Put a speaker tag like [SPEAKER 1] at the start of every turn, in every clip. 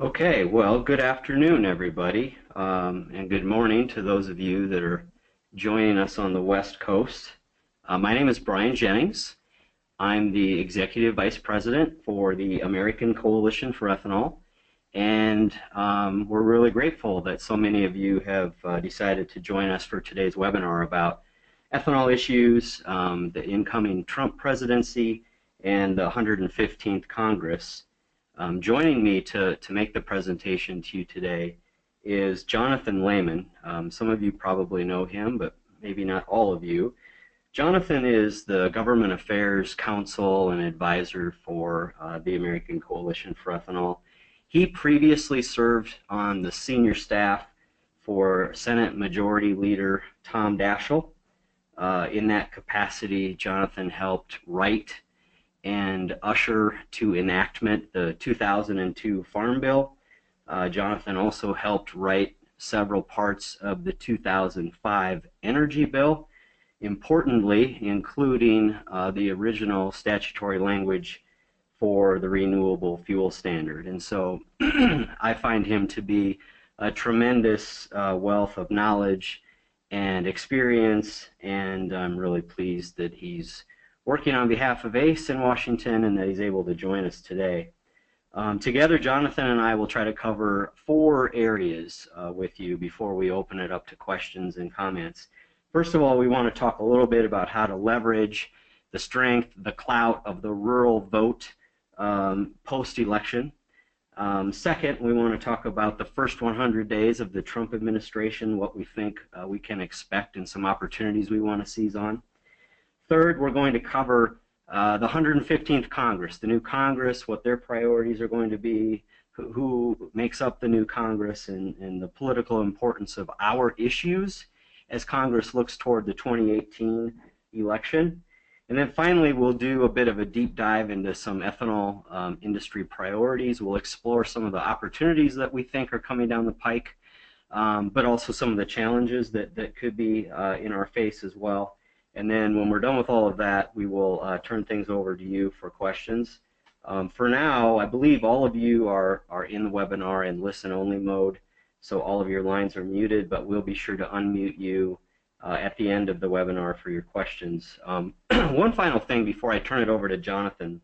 [SPEAKER 1] Okay, well, good afternoon, everybody, and good morning to those of you that are joining us on the West Coast. My name is Brian Jennings. I'm the Executive Vice President for the American Coalition for Ethanol, and we're really grateful that so many of you have decided to join us for today's webinar about ethanol issues, the incoming Trump presidency, and the 115th Congress. Joining me to make the presentation to you today is Jonathan Lehman. Some of you probably know him, but maybe not all of you. Jonathan is the Government Affairs Counsel and Advisor for the American Coalition for Ethanol. He previously served on the senior staff for Senate Majority Leader Tom Daschle. In that capacity, Jonathan helped write and usher to enactment the 2002 Farm Bill. Jonathan also helped write several parts of the 2005 Energy Bill, importantly including the original statutory language for the Renewable Fuel Standard. And so I find him to be a tremendous wealth of knowledge and experience, and I'm really pleased that he's working on behalf of ACE in Washington and that he's able to join us today. Together, Jonathan and I will try to cover 4 areas with you before we open it up to questions and comments. First of all, we want to talk a little bit about how to leverage the strength, the clout of the rural vote post-election. Second, we want to talk about the first 100 days of the Trump administration, what we think we can expect, and some opportunities we want to seize on. Third, we're going to cover the 115th Congress, the new Congress, what their priorities are going to be, who makes up the new Congress, and the political importance of our issues as Congress looks toward the 2018 election. And then finally, we'll do a bit of a deep dive into some ethanol industry priorities. We'll explore some of the opportunities that we think are coming down the pike, but also some of the challenges that could be in our face as well. And then when we're done with all of that, we will turn things over to you for questions. For now, I believe all of you are in the webinar in listen-only mode, so all of your lines are muted, but we'll be sure to unmute you at the end of the webinar for your questions. One final thing before I turn it over to Jonathan.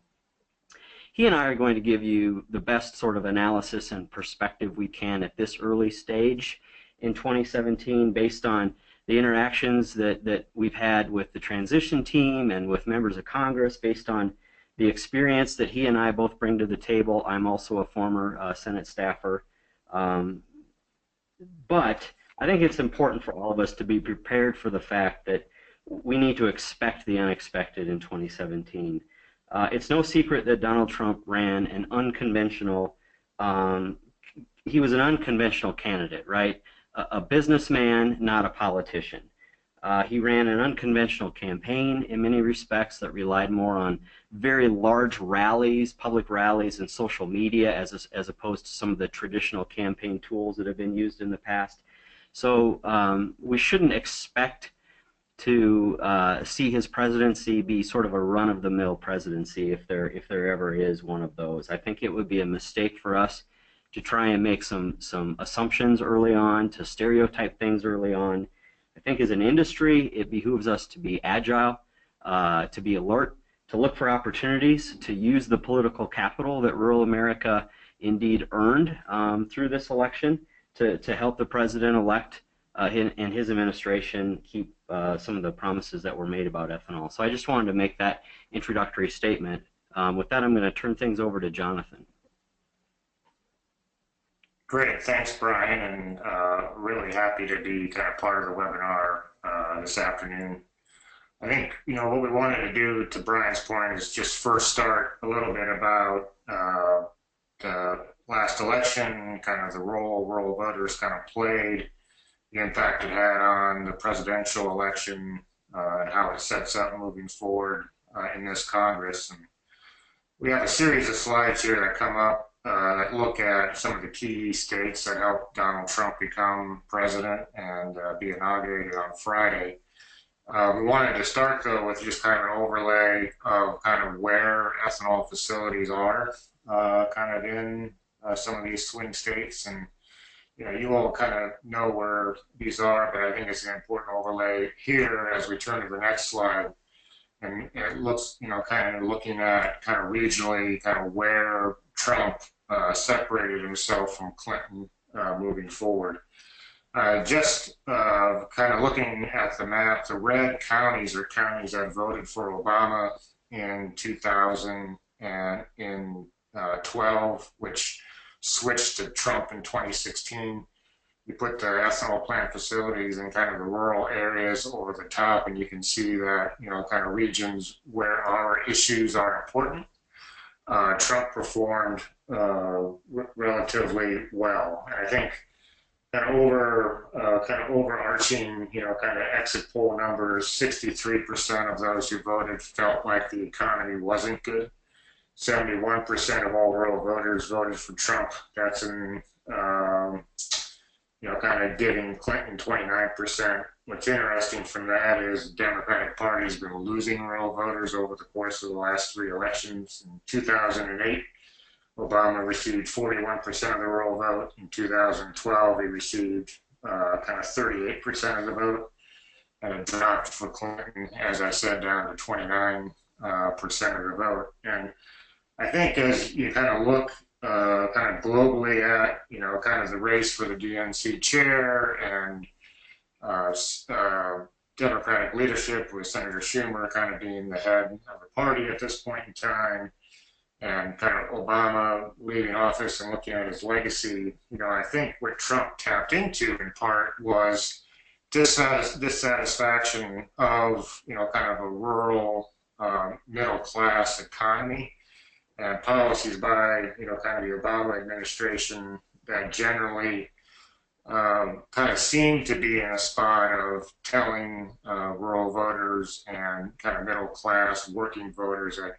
[SPEAKER 1] He and I are going to give you the best sort of analysis and perspective we can at this early stage in 2017 based on the interactions that we've had with the transition team and with members of Congress, based on the experience that he and I both bring to the table. I'm also a former Senate staffer. But I think it's important for all of us to be prepared for the fact that we need to expect the unexpected in 2017. It's no secret that Donald Trump ran an unconventional, he was an unconventional candidate, right? A businessman, not a politician. He ran an unconventional campaign in many respects that relied more on very large rallies, public rallies, and social media as opposed to some of the traditional campaign tools that have been used in the past. So we shouldn't expect to see his presidency be sort of a run-of-the-mill presidency if there ever is one of those. I think it would be a mistake for us to try and make some assumptions early on, to stereotype things early on. I think as an industry, it behooves us to be agile, to be alert, to look for opportunities, to use the political capital that rural America indeed earned through this election to help the president-elect and his administration keep some of the promises that were made about ethanol. So I just wanted to make that introductory statement. With that, I'm going to turn things over to Jonathan.
[SPEAKER 2] Great, thanks, Brian, and really happy to be kind of part of the webinar this afternoon. I think, what we wanted to do, to Brian's point, is just first start a little bit about the last election, kind of the role rural voters kind of played, the impact it had on the presidential election, and how it sets up moving forward in this Congress. And we have a series of slides here that come up that look at some of the key states that helped Donald Trump become president and be inaugurated on Friday. We wanted to start, though, with just kind of an overlay of kind of where ethanol facilities are kind of in some of these swing states. And you all kind of know where these are, but I think it's an important overlay here as we turn to the next slide. And it looks, kind of looking at kind of regionally, kind of where Trump separated himself from Clinton moving forward. Just kind of looking at the map, the red counties are counties that voted for Obama in 2000 and in 12, which switched to Trump in 2016. You put the ethanol plant facilities in kind of the rural areas over the top, and you can see that, kind of regions where our issues are important. Trump performed relatively well. And I think kind of overarching, kind of exit poll numbers, 63% of those who voted felt like the economy wasn't good. 71% of all rural voters voted for Trump. That's in, kind of giving Clinton 29%. What's interesting from that is the Democratic Party has been losing rural voters over the course of the last 3 elections. In 2008, Obama received 41% of the rural vote. In 2012, he received kind of 38% of the vote, and it dropped for Clinton, as I said, down to 29% of the vote. And I think as you kind of look kind of globally at, kind of the race for the DNC chair and Democratic leadership with Senator Schumer kind of being the head of the party at this point in time, and kind of Obama leaving office and looking at his legacy, I think what Trump tapped into in part was dissatisfaction of, kind of a rural middle class economy and policies by, kind of the Obama administration that generally kind of seemed to be in a spot of telling rural voters and kind of middle class working voters that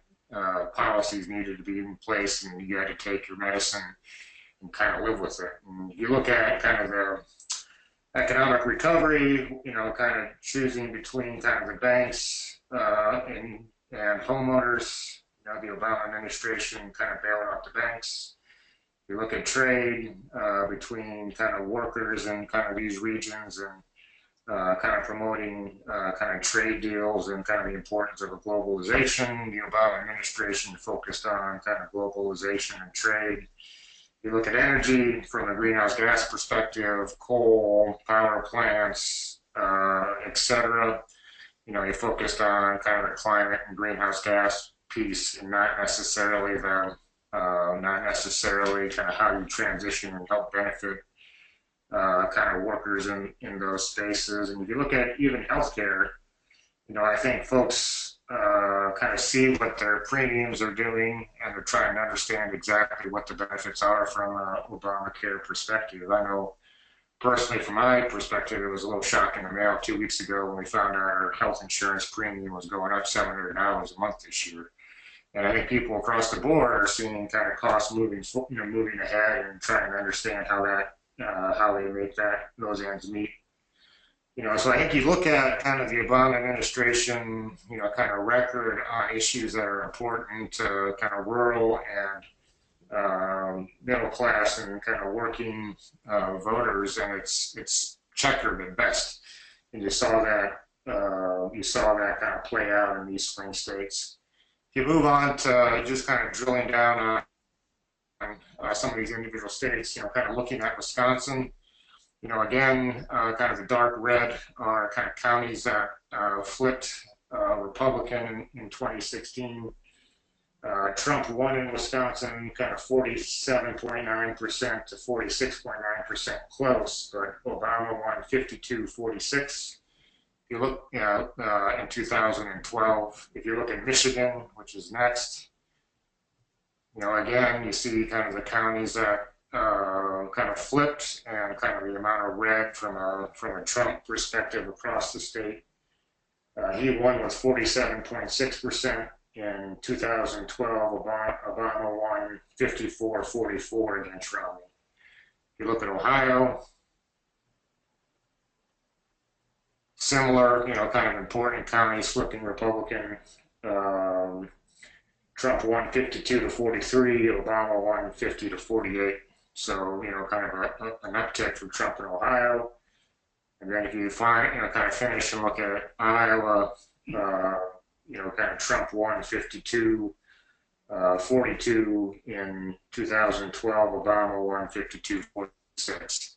[SPEAKER 2] policies needed to be in place and you had to take your medicine and kind of live with it. And you look at kind of the economic recovery, kind of choosing between kind of the banks and homeowners. The Obama administration kind of bailing out the banks. You look at trade between kind of workers and kind of these regions and kind of promoting kind of trade deals and kind of the importance of a globalization. The Obama administration focused on kind of globalization and trade. You look at energy from a greenhouse gas perspective, coal, power plants, et cetera. You focused on kind of the climate and greenhouse gas piece, and not necessarily kind of how you transition and help benefit kind of workers in those spaces. And if you look at even healthcare, I think folks kind of see what their premiums are doing, and they're trying to understand exactly what the benefits are from an Obamacare perspective. I know personally, from my perspective, it was a little shocking in the mail 2 weeks ago when we found out our health insurance premium was going up $700 a month this year. And I think people across the board are seeing kind of costs moving ahead and trying to understand how they make those ends meet. So I think you look at kind of the Obama administration, kind of record on issues that are important to kind of rural and middle class and kind of working voters, and it's checkered at best. And you saw that kind of play out in these swing states. If you move on to just kind of drilling down on some of these individual states, kind of looking at Wisconsin, again, kind of the dark red are kind of counties that flipped Republican in 2016. Trump won in Wisconsin kind of 47.9% to 46.9% close, but Obama won 52-46. If you look in 2012, if you look at Michigan, which is next, again, you see kind of the counties that kind of flipped and kind of the amount of red from a Trump perspective across the state. He won with 47.6%. In 2012, Obama won 54-44 against Romney. If you look at Ohio, similar, kind of important counties flipping Republican. Trump won 52 to 43, Obama won 50 to 48. So, kind of an uptick for Trump in Ohio. And then if you kind of finish and look at Iowa, kind of Trump won 52, 42 in 2012, Obama won 52, 46.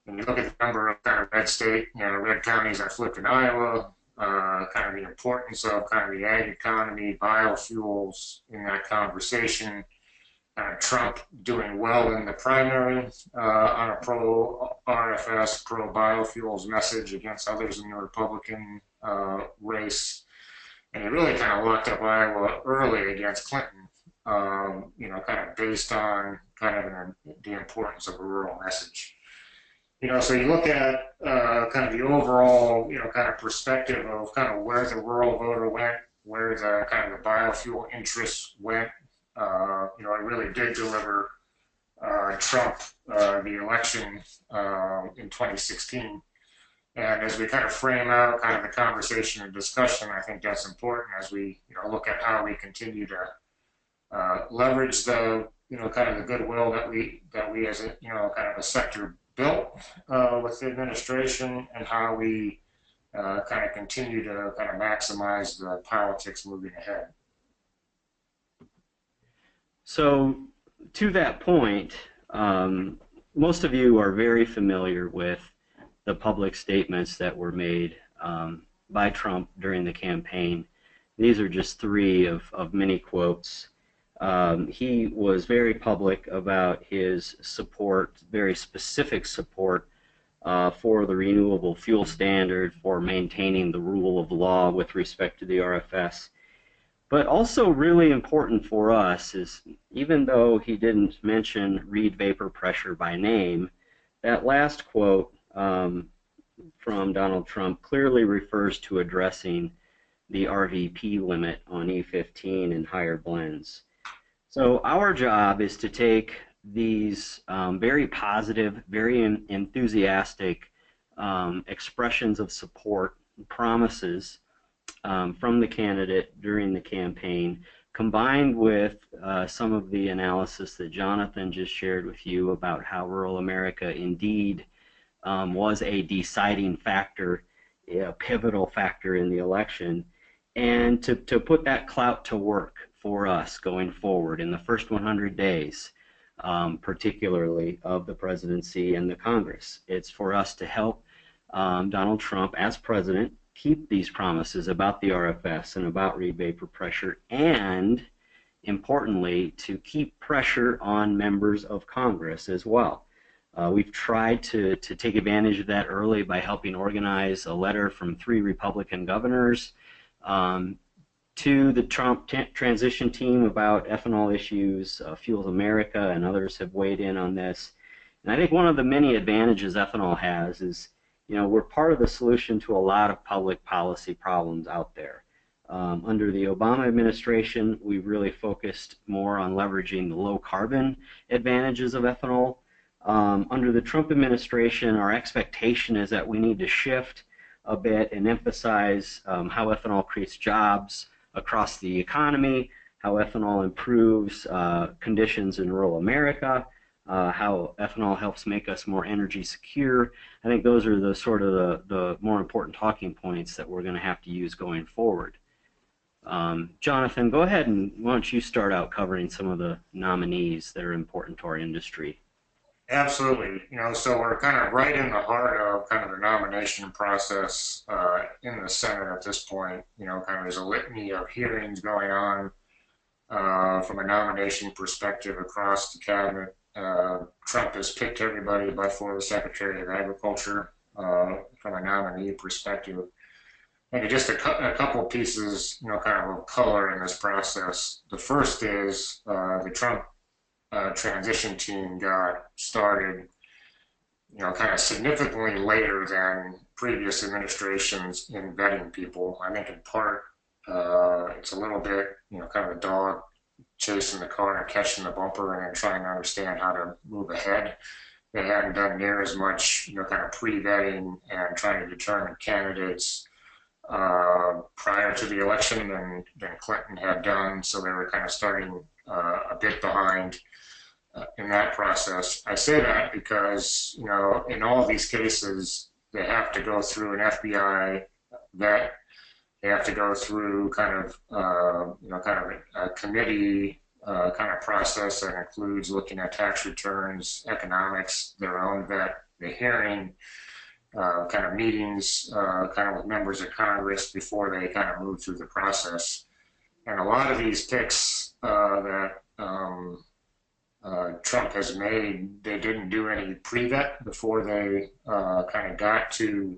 [SPEAKER 2] When you look at the number of kind of red counties that flipped in Iowa, kind of the importance of kind of the ag economy, biofuels in that conversation, Trump doing well in the primary on a pro-RFS, pro-biofuels message against others in the Republican race. And he really kind of locked up Iowa early against Clinton, kind of based on kind of the importance of a rural message. So you look at kind of the overall, kind of perspective of kind of where the rural voter went, where the kind of the biofuel interests went. It really did deliver Trump the election in 2016. And as we kind of frame out kind of the conversation and discussion, I think that's important as we, look at how we continue to leverage the, kind of the goodwill that we as a, kind of a sector built with the administration, and how we kind of continue to kind of maximize the politics moving ahead.
[SPEAKER 1] So to that point, most of you are very familiar with the public statements that were made by Trump during the campaign. These are just three of many quotes. He was very public about his support, very specific support for the renewable fuel standard, for maintaining the rule of law with respect to the RFS. But also really important for us is, even though he didn't mention Reid vapor pressure by name, that last quote from Donald Trump clearly refers to addressing the RVP limit on E15 and higher blends. So our job is to take these very positive, very enthusiastic expressions of support, promises from the candidate during the campaign, combined with some of the analysis that Jonathan just shared with you about how rural America indeed was a deciding factor, a pivotal factor in the election, and to put that clout to work for us going forward in the first 100 days, particularly of the presidency and the Congress. It's for us to help Donald Trump as president keep these promises about the RFS and about Reid vapor pressure, and importantly, to keep pressure on members of Congress as well. We've tried to take advantage of that early by helping organize a letter from 3 Republican governors to the Trump transition team about ethanol issues. Fuels America and others have weighed in on this. And I think one of the many advantages ethanol has is, we're part of the solution to a lot of public policy problems out there. Under the Obama administration, we really focused more on leveraging the low carbon advantages of ethanol. Under the Trump administration, our expectation is that we need to shift a bit and emphasize how ethanol creates jobs across the economy, how ethanol improves conditions in rural America, how ethanol helps make us more energy secure. I think those are the sort of the more important talking points that we're going to have to use going forward. Jonathan, go ahead, and why don't you start out covering some of the nominees that are important to our industry.
[SPEAKER 2] Absolutely. So we're kind of right in the heart of kind of the nomination process in the Senate at this point. Kind of there's a litany of hearings going on from a nomination perspective across the cabinet. Trump has picked everybody but for the Secretary of Agriculture from a nominee perspective. Maybe just a couple pieces, kind of color in this process. The first is the Trump transition team got started, kind of significantly later than previous administrations in vetting people. I think in part it's a little bit, kind of a dog chasing the car and catching the bumper and then trying to understand how to move ahead. They hadn't done near as much, kind of pre-vetting and trying to determine candidates prior to the election than Clinton had done, so they were kind of starting a bit behind in that process. I say that because, you know, in all these cases, they have to go through an FBI vet. They have to go through kind of, you know, kind of a committee kind of process that includes looking at tax returns, economics, their own vet, the hearing, kind of meetings, kind of with members of Congress before they kind of move through the process. And a lot of these picks that Trump has made, they didn't do any pre-vet before they kind of got to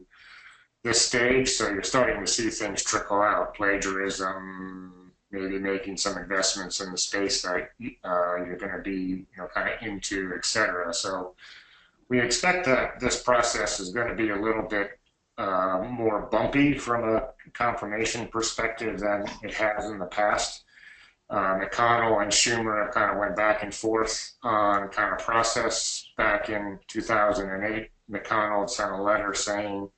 [SPEAKER 2] this stage. So you're starting to see things trickle out, plagiarism, maybe making some investments in the space that you're going to be, you know, kind of into, et cetera. So we expect that this process is going to be a little bit more bumpy from a confirmation perspective than it has in the past. McConnell and Schumer kind of went back and forth on kind of process. Back in 2008, McConnell sent a letter saying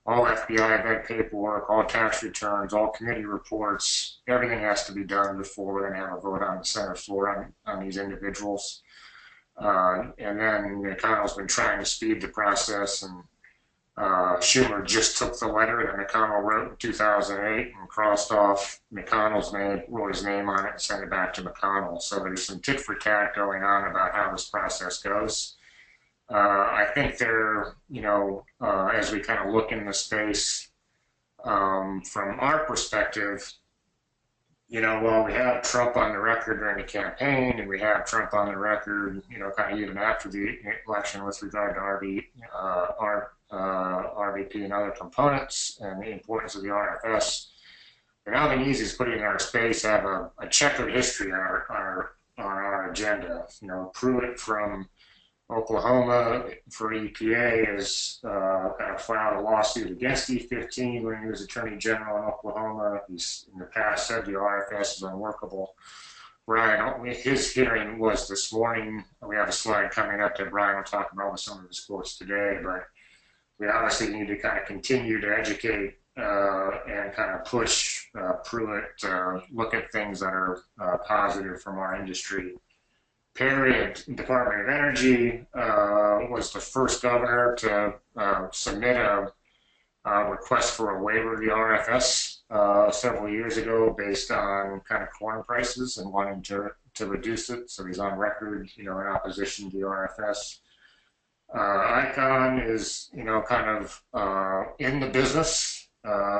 [SPEAKER 2] all FBI vet paperwork, all tax returns, all committee reports, everything has to be done before we're going to have a vote on the Senate floor on these individuals. And then McConnell's been trying to speed the process, and Schumer just took the letter that McConnell wrote in 2008 and crossed off McConnell's name, wrote his name on it, and sent it back to McConnell. So there's some tit for tat going on about how this process goes. I think there, you know, as we kind of look in the space, from our perspective, you know, while we have Trump on the record during the campaign, and we have Trump on the record, you know, kind of even after the election with regard to RVP and other components and the importance of the RFS, the nominees he's putting in our space have a checkered history on our agenda. You know, Pruitt from Oklahoma for EPA has kind of filed a lawsuit against E15 when he was Attorney General in Oklahoma. He's in the past said the RFS is unworkable. Brian, his hearing was this morning. We have a slide coming up that Brian will talk about with some of his quotes today, but we obviously need to kind of continue to educate and kind of push Pruitt to look at things that are positive from our industry. Perry at Department of Energy was the first governor to submit a request for a waiver of the RFS several years ago based on kind of corn prices and wanting to reduce it. So he's on record, you know, in opposition to the RFS. Icahn is, you know, kind of in the business.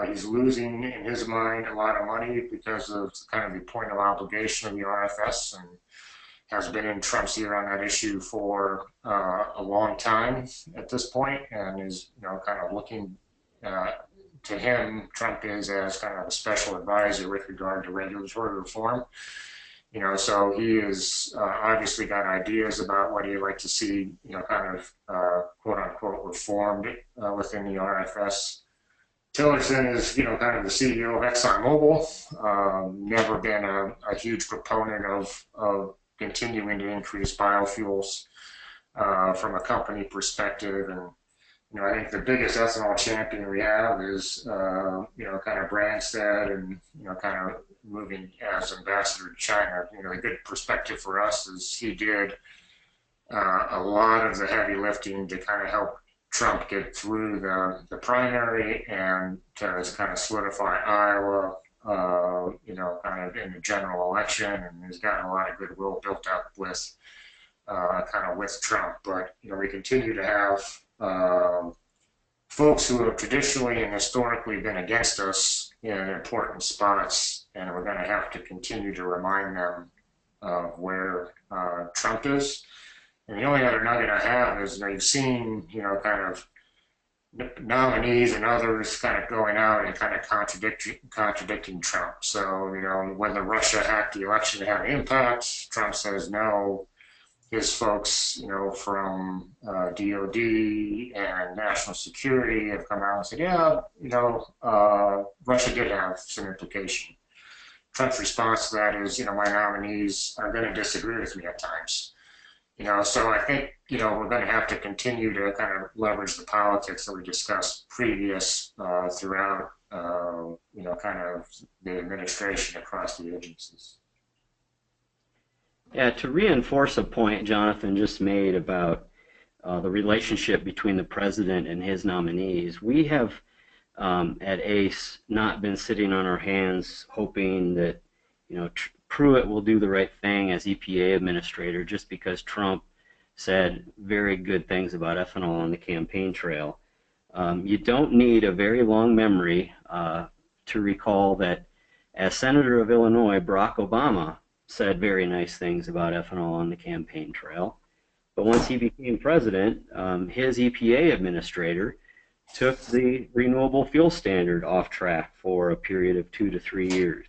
[SPEAKER 2] He's losing, in his mind, a lot of money because of kind of the point of obligation of the RFS, and has been in Trump's ear on that issue for a long time at this point, and is, you know, kind of looking to him, Trump is, as kind of a special advisor with regard to regulatory reform. You know, so he is obviously got ideas about what he'd like to see, you know, kind of quote unquote reformed within the RFS. Tillerson is, you know, kind of the CEO of ExxonMobil. Never been a huge proponent of continuing to increase biofuels from a company perspective. And, you know, I think the biggest ethanol champion we have is, you know, kind of Branstad, and, you know, kind of moving as ambassador to China. You know, a good perspective for us is he did a lot of the heavy lifting to kind of help Trump get through the primary and to kind of solidify Iowa, you know, kind of in the general election, and he's gotten a lot of goodwill built up with kind of with Trump. But, you know, we continue to have folks who have traditionally and historically been against us in important spots, and we're going to have to continue to remind them of where Trump is. And the only other nugget I have is they've seen, you know, kind of nominees and others kind of going out and kind of contradicting Trump. So, you know, whether Russia hacked the election to have an impact, Trump says no. His folks, you know, from DOD and national security have come out and said, yeah, you know, Russia did have some implication. Trump's response to that is, you know, my nominees are going to disagree with me at times. You know, so I think, you know, we're going to have to continue to kind of leverage the politics that we discussed previous throughout kind of the administration across the agencies.
[SPEAKER 1] Yeah, to reinforce a point Jonathan just made about the relationship between the president and his nominees, we have at ACE not been sitting on our hands hoping that Pruitt will do the right thing as EPA administrator just because Trump said very good things about ethanol on the campaign trail. You don't need a very long memory to recall that as Senator of Illinois, Barack Obama said very nice things about ethanol on the campaign trail. But once he became president, his EPA administrator took the renewable fuel standard off track for a period of 2 to 3 years.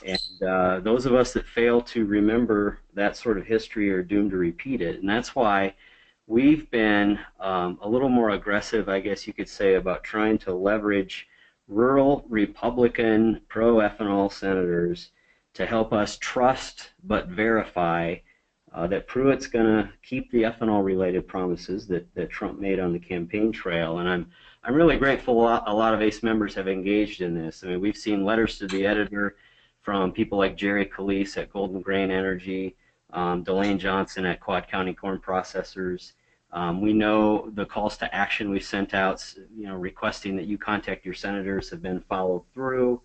[SPEAKER 1] And those of us that fail to remember that sort of history are doomed to repeat it. And that's why we've been a little more aggressive, I guess you could say, about trying to leverage rural Republican pro-ethanol senators to help us trust but verify that Pruitt's going to keep the ethanol-related promises that Trump made on the campaign trail. And I'm really grateful a lot of ACE members have engaged in this. I mean, we've seen letters to the editor from people like Jerry Calise at Golden Grain Energy, Delane Johnson at Quad County Corn Processors. We know the calls to action we sent out, requesting that you contact your senators have been followed through.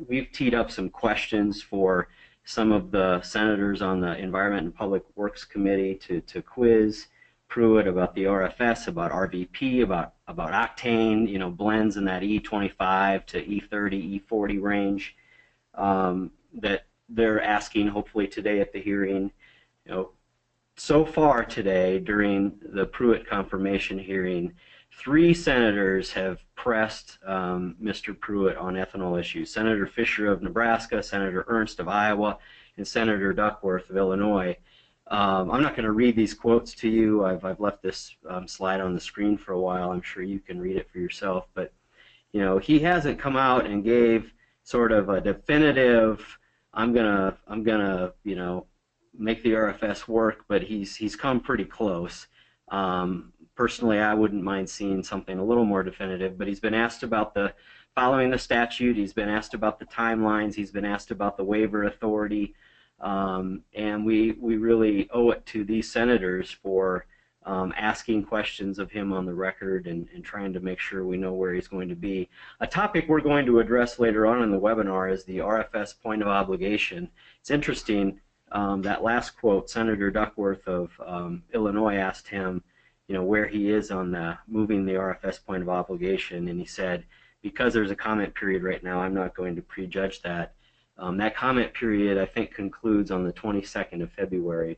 [SPEAKER 1] We've teed up some questions for some of the senators on the Environment and Public Works Committee to quiz Pruitt about the RFS, about RVP, about Octane, blends in that E25 to E30, E40 range that they're asking hopefully today at the hearing. So far today during the Pruitt confirmation hearing, 3 senators have pressed Mr. Pruitt on ethanol issues. Senator Fisher of Nebraska, Senator Ernst of Iowa, and Senator Duckworth of Illinois. I'm not going to read these quotes to you. I've left this slide on the screen for a while. I'm sure you can read it for yourself. But he hasn't come out and gave sort of a definitive, I'm gonna make the RFS work, but he's come pretty close. Personally, I wouldn't mind seeing something a little more definitive, but he's been asked about the following the statute, he's been asked about the timelines, he's been asked about the waiver authority, and we really owe it to these senators for asking questions of him on the record and trying to make sure we know where he's going to be. A topic we're going to address later on in the webinar is the RFS point of obligation. It's interesting, that last quote, Senator Duckworth of Illinois asked him, where he is on moving the RFS point of obligation, and he said, because there's a comment period right now, I'm not going to prejudge that. That comment period, I think, concludes on the 22nd of February.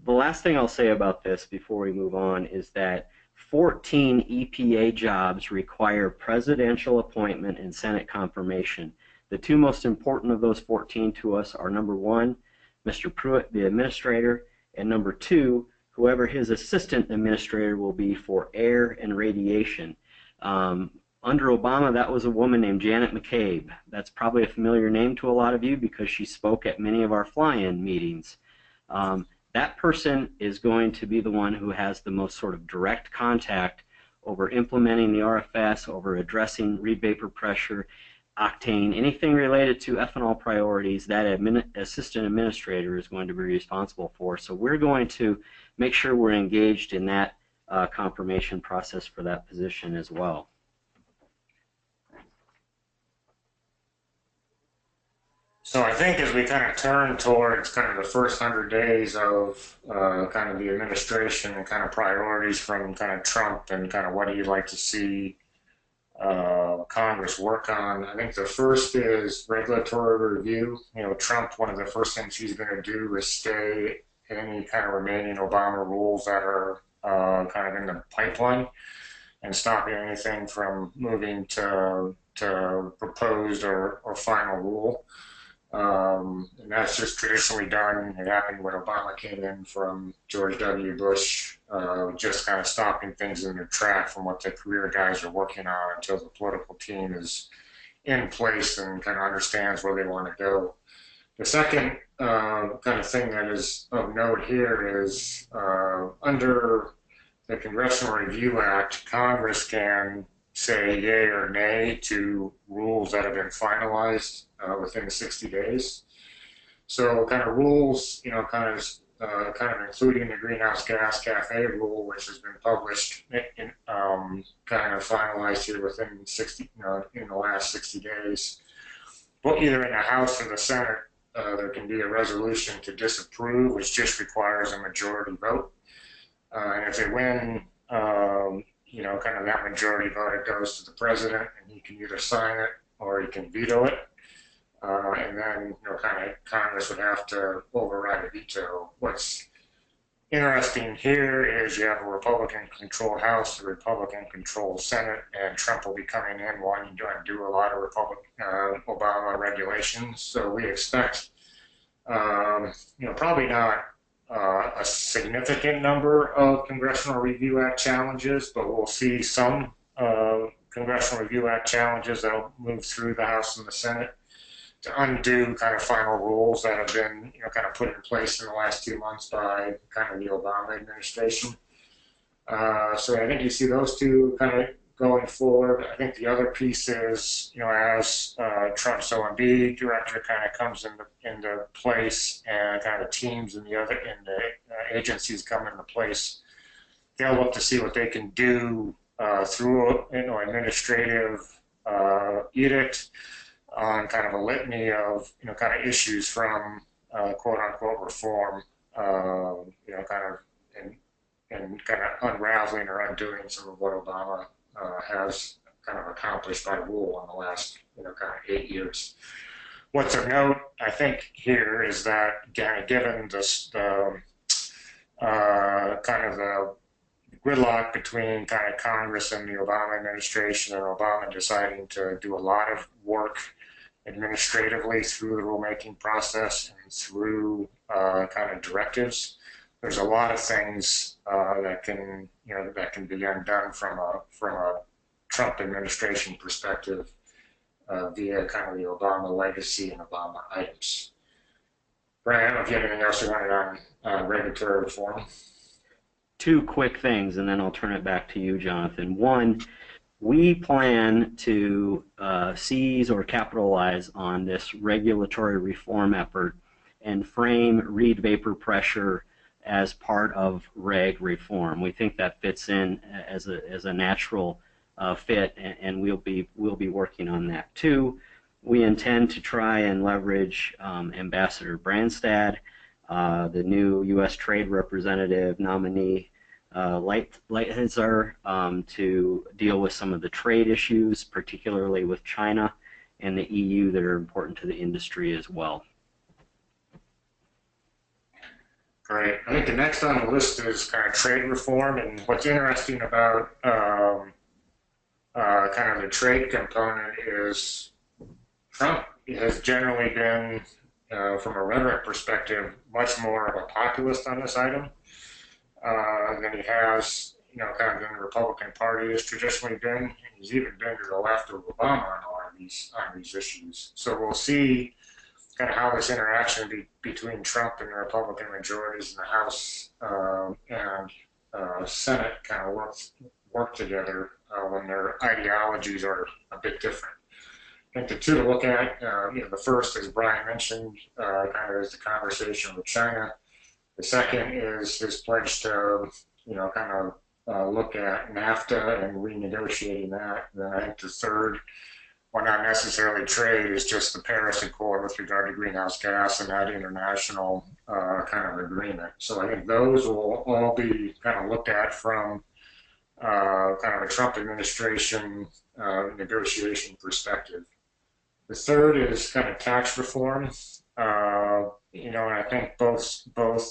[SPEAKER 1] The last thing I'll say about this before we move on is that 14 EPA jobs require presidential appointment and Senate confirmation. The 2 most important of those 14 to us are, number 1, Mr. Pruitt, the administrator, and number 2, whoever his assistant administrator will be for air and radiation. Under Obama, that was a woman named Janet McCabe. That's probably a familiar name to a lot of you because she spoke at many of our fly-in meetings. That person is going to be the one who has the most sort of direct contact over implementing the RFS, over addressing reed vapor pressure, octane, anything related to ethanol priorities. That assistant administrator is going to be responsible for. So we're going to make sure we're engaged in that confirmation process for that position as well.
[SPEAKER 2] So I think as we kind of turn towards kind of the first 100 days of kind of the administration and kind of priorities from kind of Trump and kind of what he'd like to see Congress work on, I think the first is regulatory review. Trump, one of the first things he's going to do is stay any kind of remaining Obama rules that are kind of in the pipeline and stopping anything from moving to proposed or final rule. And that's just traditionally done. It happened when Obama came in from George W. Bush, just kind of stopping things in their track from what the career guys are working on until the political team is in place and kind of understands where they want to go. The second kind of thing that is of note here is under the Congressional Review Act, Congress can say yay or nay to rules that have been finalized within 60 days. So kind of rules, kind of including the greenhouse gas cafe rule, which has been published in, kind of finalized here within 60, in the last 60 days. Well, either in the House or the Senate, there can be a resolution to disapprove, which just requires a majority vote. And if they win, kind of that majority vote, it goes to the president, and he can either sign it or he can veto it. And then, kind of Congress would have to override a veto. What's interesting here is you have a Republican-controlled House, a Republican-controlled Senate, and Trump will be coming in wanting to undo a lot of Obama regulations. So we expect, probably not a significant number of Congressional Review Act challenges, but we'll see some Congressional Review Act challenges that will move through the House and the Senate to undo kind of final rules that have been, kind of put in place in the last 2 months by kind of the Obama administration. So I think you see those two kind of going forward. I think the other piece is, as Trump's OMB director kind of comes into place and kind of teams and the agencies come into place, they'll look to see what they can do through, administrative edict on kind of a litany of, kind of issues from quote unquote reform, kind of and kind of unraveling or undoing some of what Obama has kind of accomplished by rule in the last, kind of 8 years. What's of note, I think, here is that given this, kind of the gridlock between kind of Congress and the Obama administration, and Obama deciding to do a lot of work administratively through the rulemaking process and through kind of directives. There's a lot of things that can be undone from a Trump administration perspective via kind of the Obama legacy and Obama items. Brian, I don't know if you have anything else you wanted on regulatory reform.
[SPEAKER 1] Two quick things, and then I'll turn it back to you, Jonathan. One, we plan to seize or capitalize on this regulatory reform effort and frame Reed vapor pressure as part of reg reform. We think that fits in as a natural fit, and we'll be working on that too. We intend to try and leverage Ambassador Branstad, the new U.S. Trade Representative nominee, Lighthizer, to deal with some of the trade issues, particularly with China and the EU, that are important to the industry as well.
[SPEAKER 2] Great. I think the next on the list is kind of trade reform, and what's interesting about kind of the trade component is Trump has generally been, from a rhetoric perspective, much more of a populist on this item than he has, kind of in the Republican Party has traditionally been. And he's even been to the left of Obama on a lot of these issues. So we'll see kind of how this interaction between Trump and the Republican majorities in the House and Senate kind of work together when their ideologies are a bit different. I think the two to look at, the first, as Brian mentioned, kind of is the conversation with China. The second is his pledge to, kind of look at NAFTA and renegotiating that. And then I think the third, while not necessarily trade, is just the Paris Accord with regard to greenhouse gas and that international kind of agreement. So I think those will all be kind of looked at from kind of a Trump administration negotiation perspective. The third is kind of tax reform. And I think both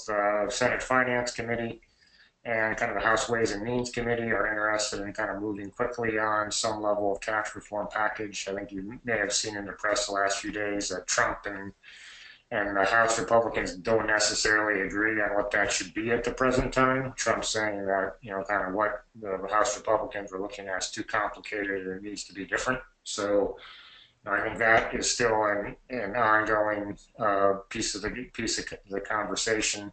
[SPEAKER 2] Senate Finance Committee and kind of the House Ways and Means Committee are interested in kind of moving quickly on some level of tax reform package. I think you may have seen in the press the last few days that Trump and the House Republicans don't necessarily agree on what that should be at the present time. Trump's saying that, kind of what the House Republicans are looking at is too complicated and it needs to be different. So I think that is still an ongoing piece of the conversation.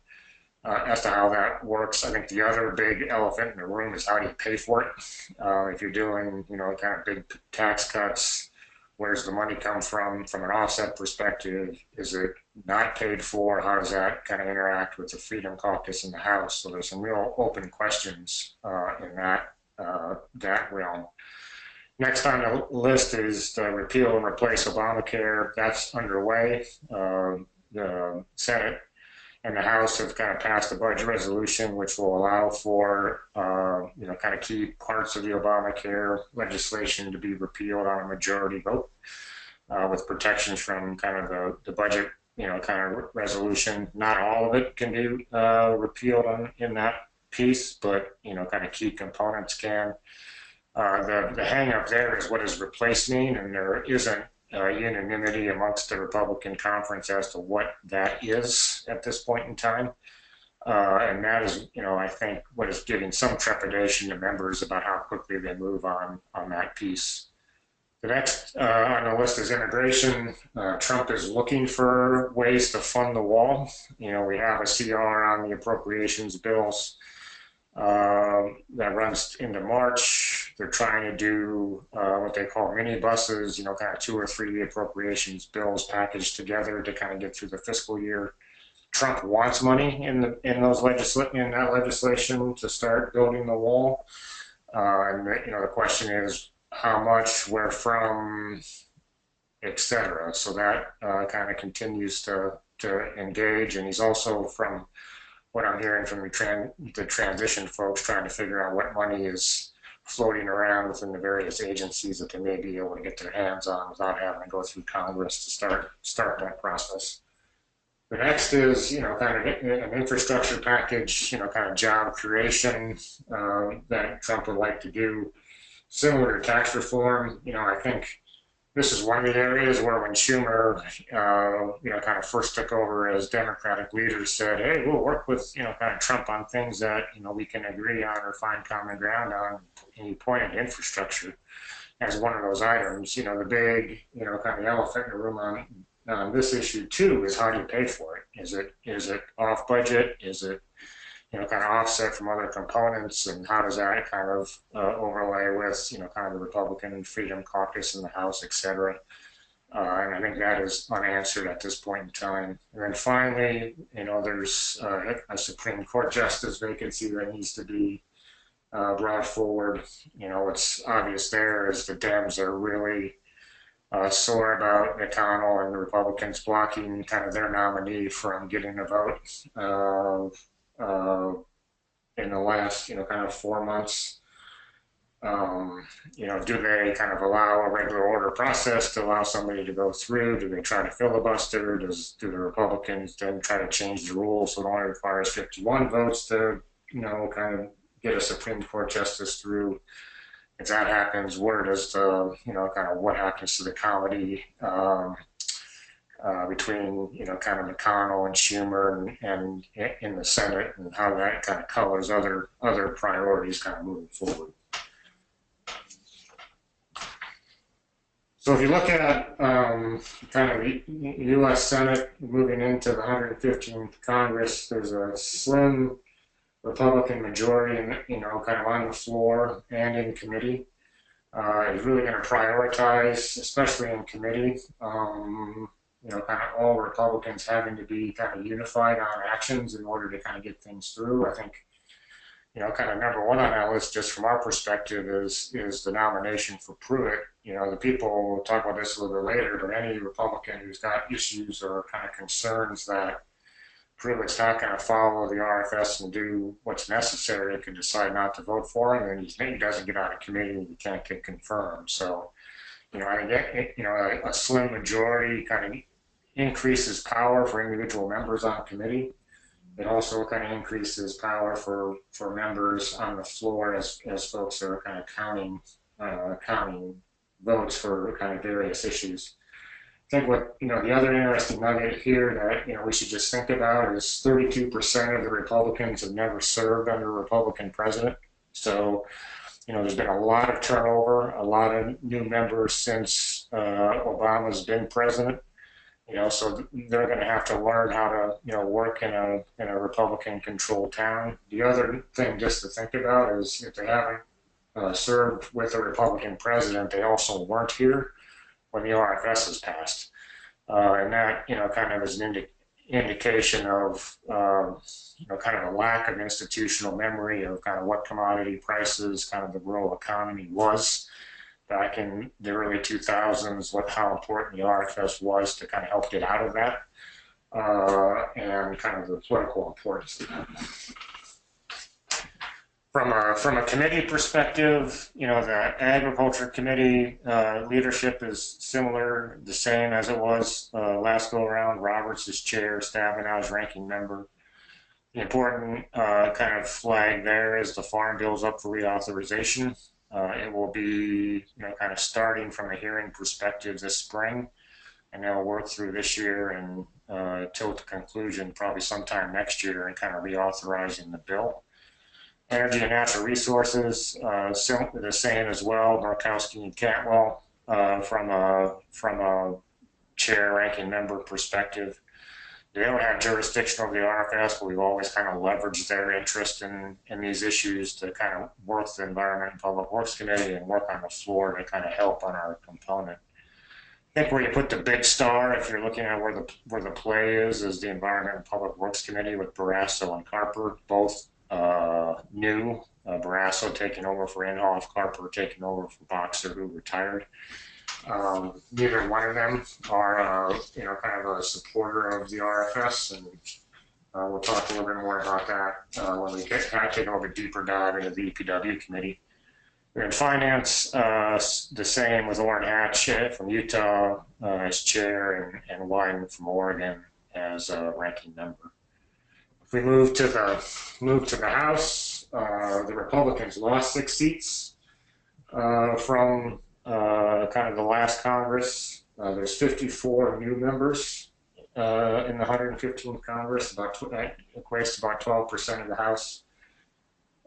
[SPEAKER 2] as to how that works. I think the other big elephant in the room is how do you pay for it? If you're doing, kind of big tax cuts, where's the money come from an offset perspective? Is it not paid for? How does that kind of interact with the Freedom Caucus in the House? So there's some real open questions in that realm. Next on the list is the repeal and replace Obamacare. That's underway. The Senate and the House have kind of passed a budget resolution which will allow for, kind of key parts of the Obamacare legislation to be repealed on a majority vote, with protections from kind of the budget, kind of resolution. Not all of it can be repealed in that piece, but, kind of key components can. The hang up there is what does replace mean, and there isn't unanimity amongst the Republican conference as to what that is at this point in time. And that is, I think what is giving some trepidation to members about how quickly they move on that piece. The next on the list is immigration. Trump is looking for ways to fund the wall. We have a CR on the appropriations bills that runs into March. They're trying to do what they call mini buses, kind of 2 or 3 appropriations bills packaged together to kind of get through the fiscal year. Trump wants money in that legislation to start building the wall, and the question is how much, where from, etc. So that kind of continues to engage, and he's also, from what I'm hearing from the transition folks, trying to figure out what money is floating around within the various agencies that they may be able to get their hands on without having to go through Congress to start that process. The next is, kind of an infrastructure package, kind of job creation that Trump would like to do, similar to tax reform. I think this is one of the areas where when Schumer, kind of first took over as Democratic leader, said, hey, we'll work with, kind of Trump on things that, we can agree on or find common ground on. And he pointed infrastructure as one of those items. The big, kind of elephant in the room on this issue too is how do you pay for it? Is it off budget? Is it, kind of offset from other components, and how does that kind of overlay with, kind of the Republican Freedom Caucus in the House, et cetera. And I think that is unanswered at this point in time. And then finally, there's a Supreme Court justice vacancy that needs to be brought forward. What's obvious there is the Dems are really sore about Ethanol and the Republicans blocking kind of their nominee from getting a vote in the last, kind of 4 months. Do they kind of allow a regular order process to allow somebody to go through? Do they try to filibuster? Do the Republicans then try to change the rules so it only requires 51 votes to, kind of get a Supreme Court justice through? If that happens, where does the, kind of what happens to the comedy between, kind of McConnell and Schumer and in the Senate, and how that kind of colors other priorities kind of moving forward. So if you look at kind of the U.S. Senate moving into the 115th Congress, there's a slim Republican majority, kind of on the floor and in committee. Is really going to prioritize, especially in committee, kind of all Republicans having to be kind of unified on actions in order to kind of get things through. I think, kind of number one on that list, just from our perspective, is the nomination for Pruitt. The people will talk about this a little bit later, but any Republican who's got issues or kind of concerns that Pruitt's not going to follow the RFS and do what's necessary, can decide not to vote for him, and he doesn't get out of committee and he can't get confirmed. So, I think, a slim majority kind of increases power for individual members on committee. It also kind of increases power for members on the floor as folks are kind of counting votes for kind of various issues. I think what, the other interesting nugget here that, we should just think about is 32% of the Republicans have never served under a Republican president. So, there's been a lot of turnover, a lot of new members since Obama's been president. So they're going to have to learn how to, work in a Republican-controlled town. The other thing just to think about is if they haven't served with a Republican president, they also weren't here when the RFS was passed. And that, kind of is an indication of, kind of a lack of institutional memory of kind of what commodity prices, kind of the rural economy was back in the early 2000s, how important the RFS was to kind of help get out of that, and kind of the political importance of that. From a committee perspective, the agriculture committee leadership is the same as it was last go around. Roberts is chair, Stabenow is ranking member. The important kind of flag there is the farm bill's up for reauthorization. It will be, kind of starting from a hearing perspective this spring, and they'll work through this year and till the conclusion probably sometime next year and kind of reauthorizing the bill. Energy and natural resources, the same as well. Markowski and Cantwell from a chair ranking member perspective. They don't have jurisdiction over the RFS, but we've always kind of leveraged their interest in these issues to kind of work the Environment and Public Works Committee and work on the floor to kind of help on our component. I think where you put the big star, if you're looking at where the play is the Environment and Public Works Committee with Barrasso and Carper, both new. Barrasso taking over for Inhofe, Carper taking over for Boxer, who retired. Neither one of them are, kind of a supporter of the RFS, and we'll talk a little bit more about that when we take a little bit deeper dive into the EPW committee. We're in finance, the same with Orrin Hatch from Utah as chair, and Walden from Oregon as a ranking member. If we move to the House, the Republicans lost 6 seats from kind of the last Congress. There's 54 new members in the 115th Congress. That equates to about 12% of the House.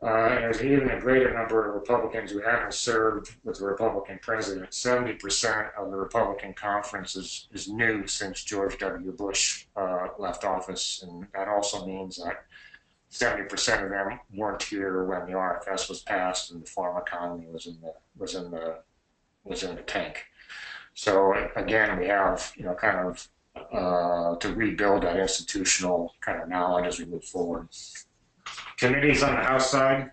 [SPEAKER 2] And there's even a greater number of Republicans who haven't served with the Republican president. 70% of the Republican conference is new since George W. Bush left office, and that also means that 70% of them weren't here when the RFS was passed and the farm economy was in the tank. So again, we have kind of to rebuild that institutional kind of knowledge as we move forward. Committees on the House side.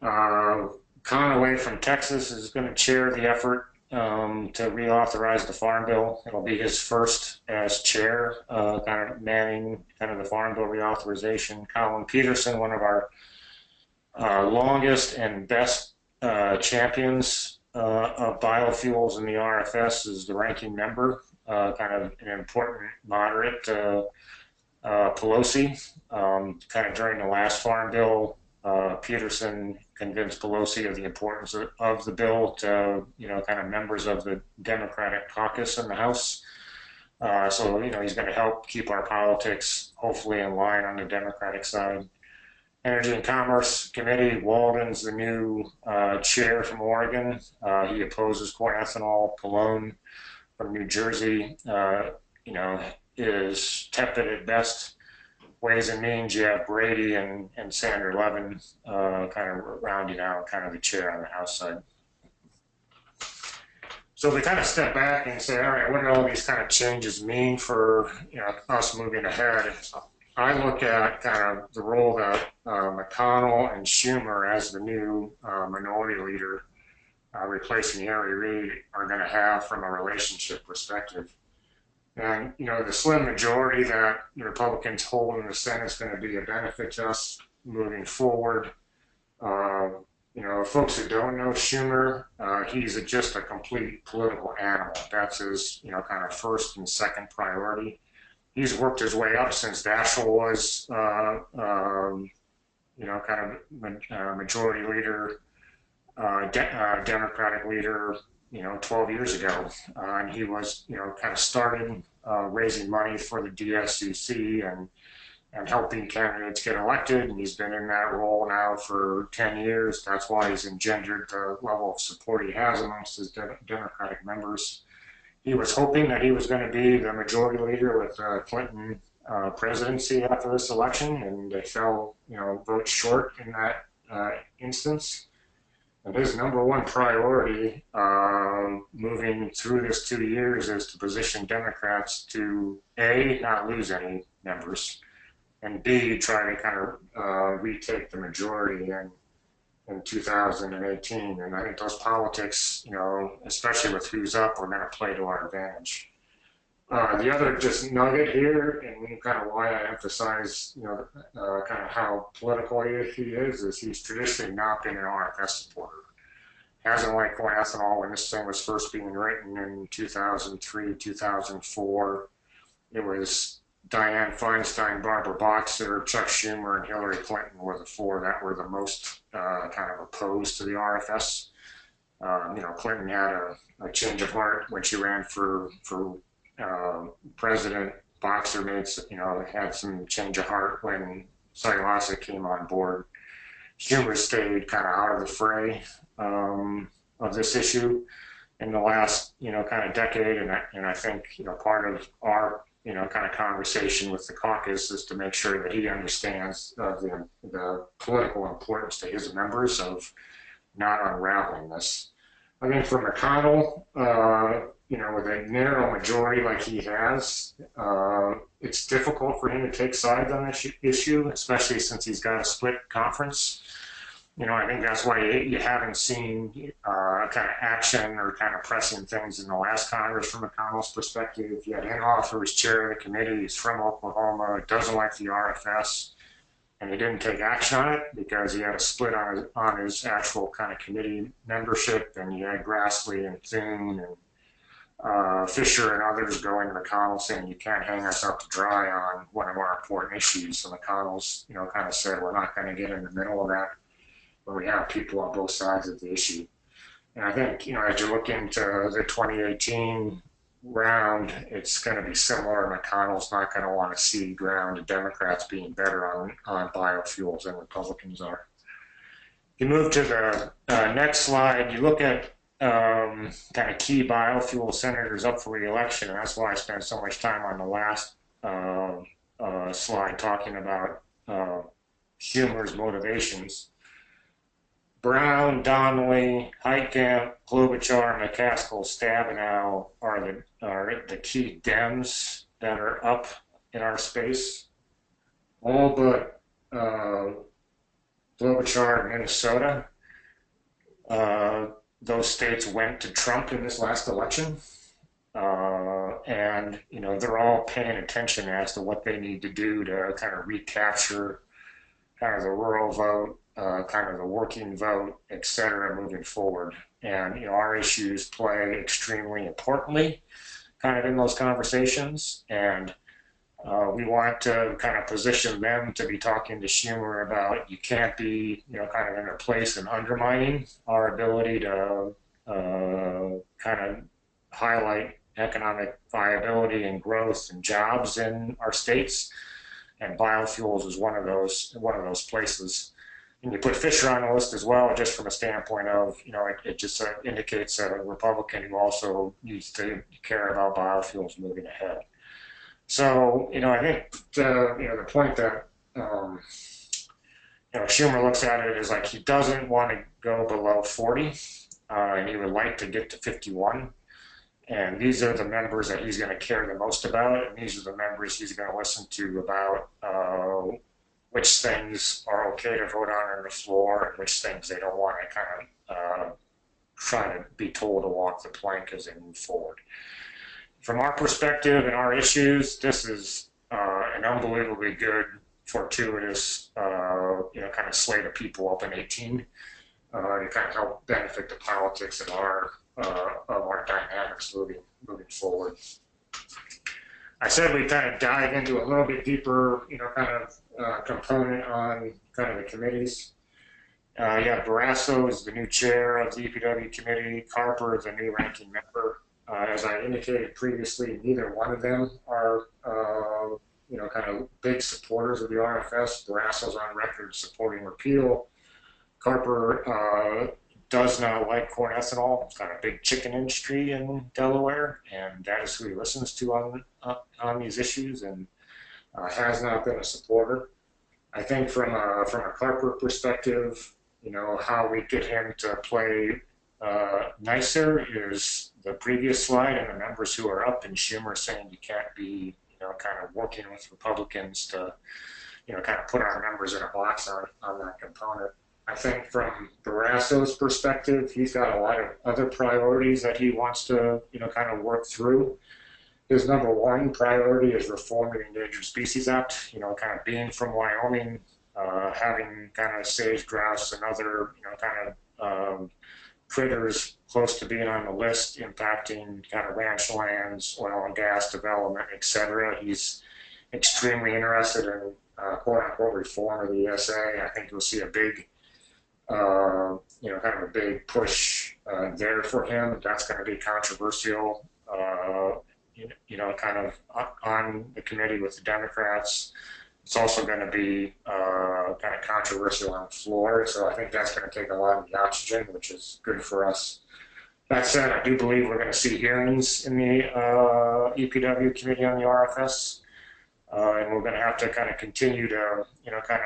[SPEAKER 2] Conaway from Texas is going to chair the effort to reauthorize the Farm Bill. It'll be his first as chair, kind of manning kind of the Farm Bill reauthorization. Colin Peterson, one of our longest and best champions of biofuels in the RFS, is the ranking member, kind of an important moderate. Pelosi, kind of during the last Farm Bill, Peterson convinced Pelosi of the importance of the bill to, kind of members of the Democratic caucus in the House. So, he's going to help keep our politics hopefully in line on the Democratic side. Energy and Commerce Committee, Walden's the new chair from Oregon. He opposes corn ethanol. Cologne from New Jersey, is tepid at best. Ways and Means, you have Brady and Sandra Levin kind of rounding out kind of the chair on the House side. So we kind of step back and say, all right, what do all these kind of changes mean for us moving ahead? I look at kind of the role that McConnell and Schumer as the new minority leader replacing Harry Reid are going to have from a relationship perspective. And, the slim majority that the Republicans hold in the Senate is going to be a benefit to us moving forward. Folks who don't know Schumer, he's just a complete political animal. That's his, kind of first and second priority. He's worked his way up since Daschle was, kind of majority leader, Democratic leader, 12 years ago. And he was, kind of started raising money for the DSCC and helping candidates get elected. And he's been in that role now for 10 years. That's why he's engendered the level of support he has amongst his Democratic members. he was hoping that he was going to be the majority leader with Clinton presidency after this election, and they fell, votes short in that instance. And his number one priority moving through this 2 years is to position Democrats to A, not lose any members, and B, try to kind of retake the majority in 2018. And I think those politics, especially with who's up, are going to play to our advantage. The other just nugget here, and kind of why I emphasize, kind of how political he is he's traditionally not been an RFS supporter. Hasn't liked corn ethanol when this thing was first being written in 2003, 2004. It was Dianne Feinstein, Barbara Boxer, Chuck Schumer, and Hillary Clinton were the four that were the most kind of opposed to the RFS. Clinton had a change of heart when she ran for president. Boxer had some change of heart when cellulosic came on board. Schumer stayed kind of out of the fray of this issue in the last, kind of decade. And I think, part of our, kind of conversation with the caucus is to make sure that he understands the political importance to his members of not unraveling this. I think for McConnell, with a narrow majority like he has, it's difficult for him to take sides on this issue, especially since he's got a split conference. I think that's why you haven't seen kind of action or kind of pressing things in the last Congress from McConnell's perspective. You had Inhofe, who was chair of the committee. He's from Oklahoma, doesn't like the RFS, and he didn't take action on it because he had a split on his actual kind of committee membership. And you had Grassley and Thune and Fisher and others going to McConnell saying you can't hang us up to dry on one of our important issues. So McConnell's, kind of said we're not going to get in the middle of that when we have people on both sides of the issue. And I think, as you look into the 2018 round, it's going to be similar. McConnell's not going to want to cede ground to Democrats being better on biofuels than Republicans are. You move to the next slide, you look at kind of key biofuel senators up for re-election, and that's why I spent so much time on the last slide talking about Schumer's motivations. Brown, Donnelly, Heitkamp, Klobuchar, McCaskill, Stabenow are the key Dems that are up in our space. All but Klobuchar and Minnesota. Those states went to Trump in this last election. And, they're all paying attention as to what they need to do to kind of recapture kind of the rural vote, kind of the working vote, et cetera, moving forward. And, our issues play extremely importantly kind of in those conversations. And we want to kind of position them to be talking to Schumer about you can't be, kind of in a place and undermining our ability to kind of highlight economic viability and growth and jobs in our states. And biofuels is one of those places. And you put Fisher on the list as well, just from a standpoint of, it just indicates a Republican who also needs to care about biofuels moving ahead. So, I think the point that Schumer looks at it is like he doesn't want to go below 40, and he would like to get to 51. And these are the members that he's going to care the most about, and these are the members he's going to listen to about which things are okay to vote on the floor and which things they don't want to kind of try to be told to walk the plank as they move forward. From our perspective and our issues, this is an unbelievably good, fortuitous, kind of slate of people up in 18 to kind of help benefit the politics of our dynamics moving forward. I said we kind of dive into a little bit deeper, kind of component on kind of the committees. Barrasso is the new chair of the EPW committee. Carper is the new ranking member. As I indicated previously, neither one of them are, kind of big supporters of the RFS. Barrasso's on record supporting repeal. Carper does not like corn ethanol. It's got a big chicken industry in Delaware, and that is who he listens to on these issues, and has not been a supporter. I think from a Carper perspective, how we get him to play nicer is the previous slide, and the members who are up, and Schumer saying you can't be, kind of working with Republicans to, kind of put our members in a box on that component. I think from Barrasso's perspective, he's got a lot of other priorities that he wants to, kind of work through. His number one priority is reform the Endangered Species Act, kind of being from Wyoming, having kind of sage grouse and other, kind of critters close to being on the list, impacting kind of ranch lands, oil and gas development, etc. He's extremely interested in quote unquote reform of the ESA. I think you'll see a big, kind of a big push there for him. That's going to be controversial, kind of on the committee with the Democrats. It's also going to be kind of controversial on the floor, so I think that's going to take a lot of the oxygen, which is good for us. That said, I do believe we're going to see hearings in the EPW committee on the RFS, and we're going to have to kind of continue to, kind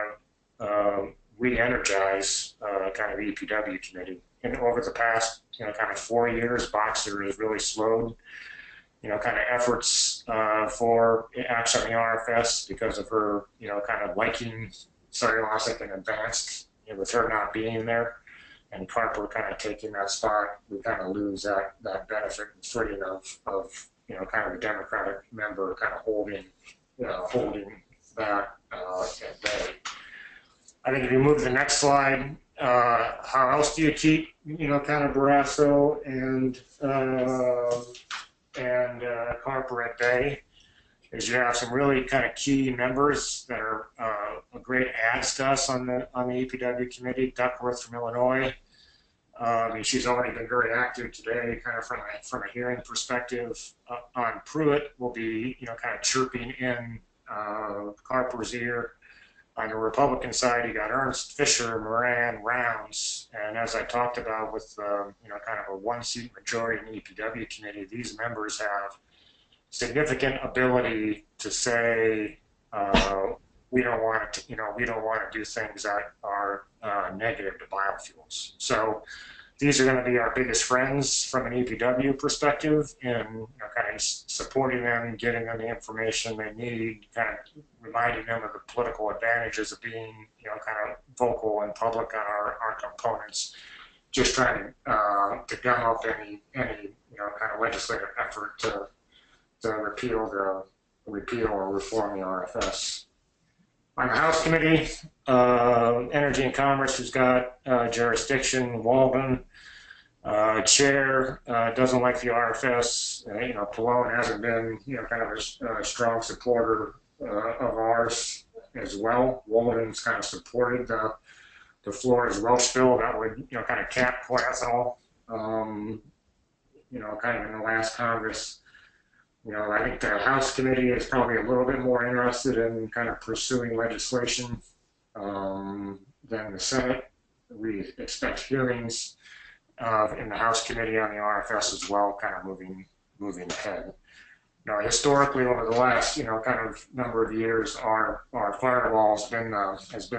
[SPEAKER 2] of re-energize kind of the EPW committee. And over the past, kind of 4 years, Boxer has really slowed kind of efforts for action on the RFS because of her, kind of liking cellulosic and advanced, with her not being there, and Carper kind of taking that spot. We kind of lose that benefit and footing of kind of a Democratic member kind of holding that at bay. I think if you move to the next slide, how else do you keep, kind of Barrasso and Carper at bay, is you have some really kind of key members that are great adds to us on the EPW committee. Duckworth from Illinois. She's already been very active today, kind of from a hearing perspective. On Pruitt, will be kind of chirping in Carper's ear. On the Republican side, you got Ernst, Fisher, Moran, Rounds, and as I talked about with kind of a one-seat majority in the EPW committee, these members have significant ability to say we don't want to, we don't want to do things that are negative to biofuels. So these are going to be our biggest friends from an EPW perspective, and kind of supporting them, getting them the information they need, kind of reminding them of the political advantages of being, kind of vocal and public on our components. Just trying to gum up any kind of legislative effort to repeal or reform the RFS. On the House Committee, Energy and Commerce has got jurisdiction. Walden, chair, doesn't like the RFS. Pallone hasn't been, kind of a strong supporter of ours as well. Walden's kind of supported the Florida's Welch bill that would, kind of cap corn ethanol. Kind of in the last Congress. I think the House Committee is probably a little bit more interested in kind of pursuing legislation than the Senate. We expect hearings in the House Committee on the RFS as well, kind of moving ahead. Historically, over the last kind of number of years, our firewall has been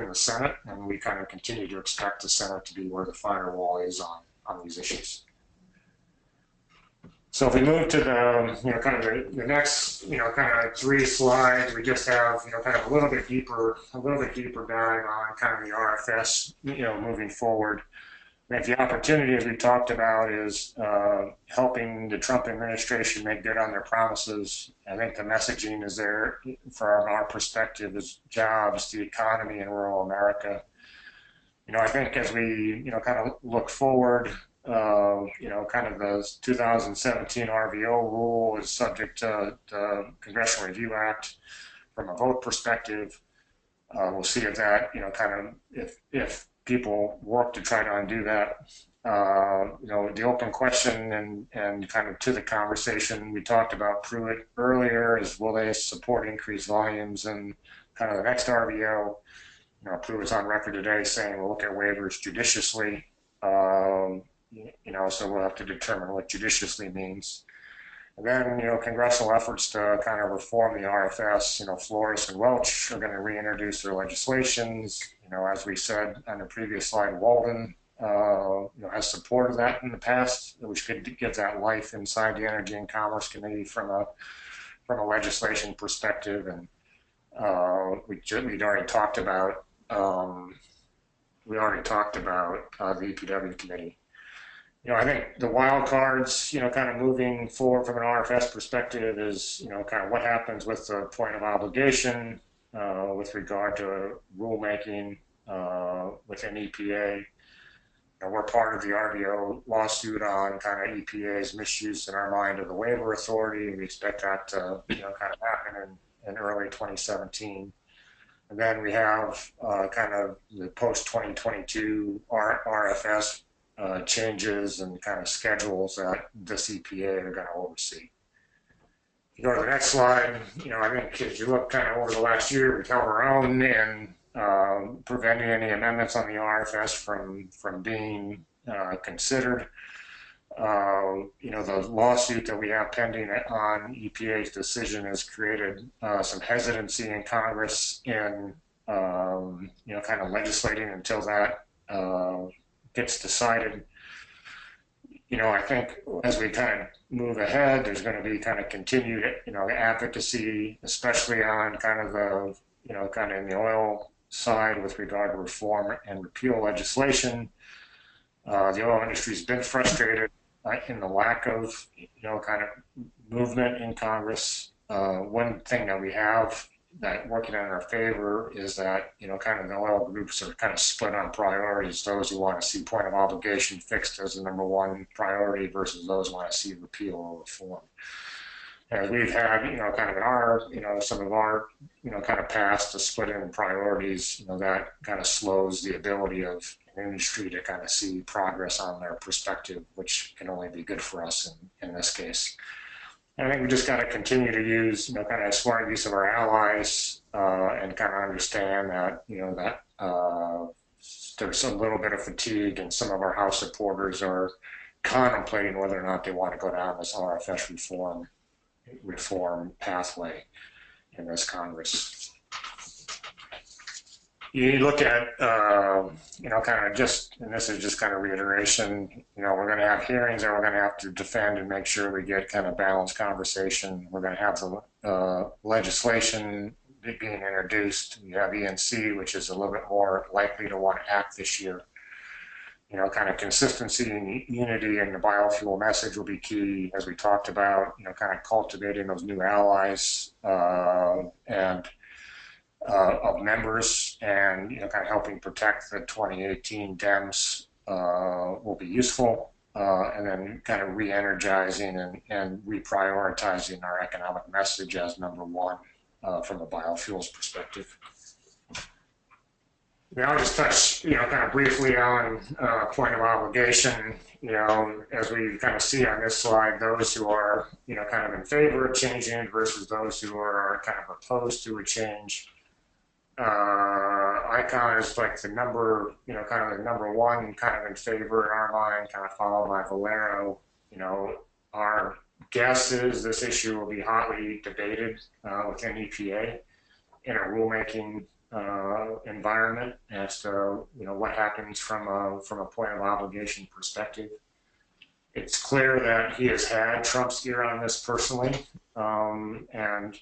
[SPEAKER 2] the Senate, and we kind of continue to expect the Senate to be where the firewall is on these issues. So if we move to the kind of the next kind of 3 slides, we just have kind of a little bit deeper dive on kind of the RFS moving forward. And the opportunity, as we talked about, is helping the Trump administration make good on their promises. I think the messaging is there from our perspective is jobs, the economy, and rural America. I think as we kind of look forward. Kind of the 2017 RVO rule is subject to the Congressional Review Act. From a vote perspective, we'll see if that, kind of, if people work to try to undo that. The open question and kind of to the conversation we talked about Pruitt earlier is, will they support increased volumes and kind of the next RVO? Pruitt's on record today saying we'll look at waivers judiciously. So we'll have to determine what judiciously means. And then, congressional efforts to kind of reform the RFS, Flores and Welch are going to reintroduce their legislations. As we said on the previous slide, Walden, has supported that in the past, which could give that life inside the Energy and Commerce Committee from a legislation perspective. And we'd already talked about the EPW committee. I think the wild cards, kind of moving forward from an RFS perspective is, kind of what happens with the point of obligation with regard to rulemaking within EPA. We're part of the RVO lawsuit on kind of EPA's misuse in our mind of the waiver authority. We expect that to, kind of happen in early 2017. And then we have kind of the post-2022 RFS changes and kind of schedules that this EPA are going to oversee. If you go to the next slide, I think as you look kind of over the last year, we've held our own in preventing any amendments on the RFS from being considered. The lawsuit that we have pending on EPA's decision has created some hesitancy in Congress in, kind of legislating until that gets decided. I think as we kind of move ahead, there's going to be kind of continued, advocacy, especially on kind of the, kind of in the oil side with regard to reform and repeal legislation. The oil industry's been frustrated in the lack of, kind of movement in Congress. One thing that we have that working in our favor is that, kind of the oil groups are kind of split on priorities. Those who want to see point of obligation fixed as the number one priority versus those who want to see repeal or reform. As we've had, kind of in our, some of our, kind of past to split in priorities, that kind of slows the ability of an industry to kind of see progress on their perspective, which can only be good for us in this case. And I think we just got to continue to use, kind of smart use of our allies and kind of understand that, there's a little bit of fatigue and some of our House supporters are contemplating whether or not they want to go down this RFS reform pathway in this Congress. You look at, kind of just, and this is just kind of reiteration, we're going to have hearings that we're going to have to defend and make sure we get kind of balanced conversation. We're going to have the legislation being introduced. We have ENC, which is a little bit more likely to want to act this year. Kind of consistency and unity in the biofuel message will be key, as we talked about, kind of cultivating those new allies and of members and, kind of helping protect the 2018 Dems will be useful. And then kind of re-energizing and reprioritizing our economic message as number one from a biofuels perspective. I'll just touch, kind of briefly on point of obligation. As we kind of see on this slide, those who are, kind of in favor of changing versus those who are kind of opposed to a change. Icon is like the number, kind of the number one kind of in favor in our mind, kind of followed by Valero. Our guess is this issue will be hotly debated within EPA in a rulemaking environment as to what happens from a point of obligation perspective. It's clear that he has had Trump's ear on this personally, and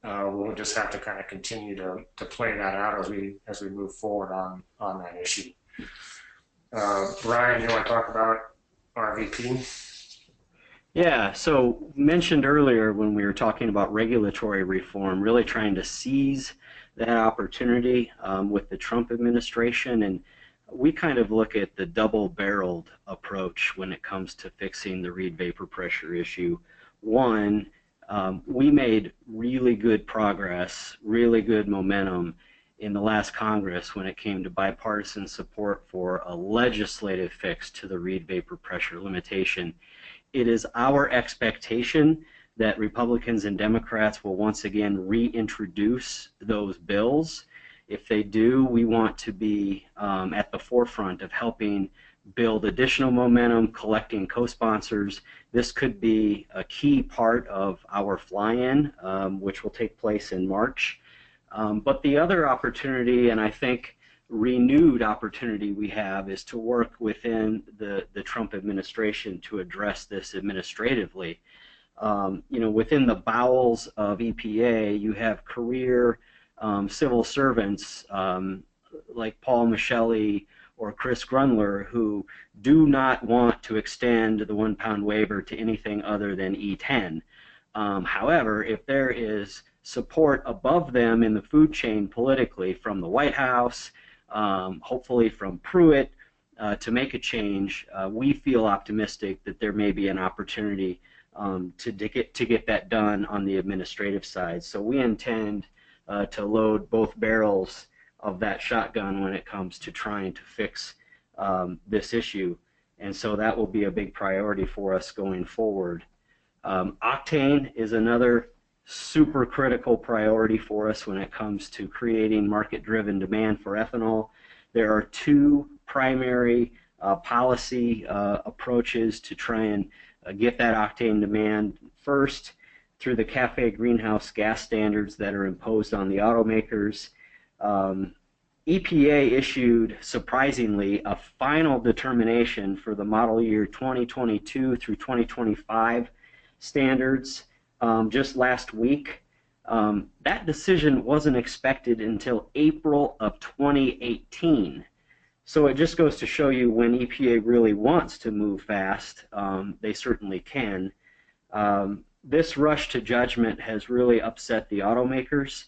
[SPEAKER 2] we'll just have to kind of continue to play that out as we move forward on that issue. Brian, you want to talk about RVP?
[SPEAKER 1] Yeah, so mentioned earlier when we were talking about regulatory reform, really trying to seize that opportunity with the Trump administration, and we kind of look at the double-barreled approach when it comes to fixing the Reid vapor pressure issue. One, we made really good progress, really good momentum in the last Congress when it came to bipartisan support for a legislative fix to the Reid vapor pressure limitation. It is our expectation that Republicans and Democrats will once again reintroduce those bills If they do, we want to be at the forefront of helping build additional momentum, collecting co-sponsors. This could be a key part of our fly-in, which will take place in March. But the other opportunity, and I think renewed opportunity we have, is to work within the Trump administration to address this administratively. Within the bowels of EPA, you have career civil servants like Paul Michelli or Chris Grunler who do not want to extend the 1 pound waiver to anything other than E10. However, if there is support above them in the food chain politically from the White House, hopefully from Pruitt, to make a change, we feel optimistic that there may be an opportunity to get that done on the administrative side. So we intend to load both barrels of that shotgun when it comes to trying to fix this issue. And so that will be a big priority for us going forward. Octane is another super critical priority for us when it comes to creating market-driven demand for ethanol. There are two primary policy approaches to try and get that octane demand. First, through the CAFE greenhouse gas standards that are imposed on the automakers. EPA issued, surprisingly, a final determination for the model year 2022 through 2025 standards just last week. That decision wasn't expected until April of 2018. So it just goes to show you when EPA really wants to move fast, they certainly can. This rush to judgment has really upset the automakers.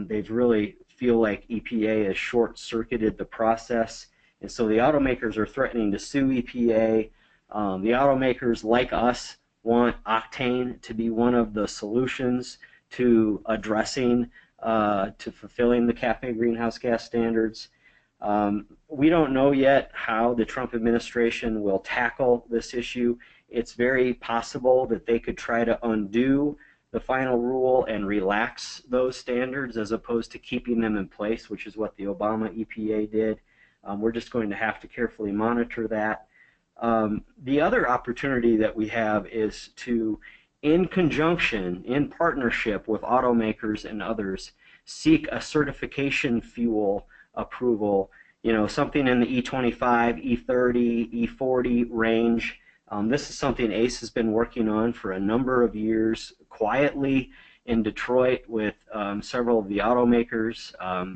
[SPEAKER 1] They've really feel like EPA has short-circuited the process, and so the automakers are threatening to sue EPA. The automakers, like us, want octane to be one of the solutions to addressing, to fulfilling the CAFE greenhouse gas standards. We don't know yet how the Trump administration will tackle this issue. It's very possible that they could try to undo the final rule and relax those standards as opposed to keeping them in place, which is what the Obama EPA did. We're just going to have to carefully monitor that. The other opportunity that we have is to, in conjunction, in partnership with automakers and others, seek a certification fuel approval, something in the E25, E30, E40 range. This is something ACE has been working on for a number of years quietly in Detroit with several of the automakers.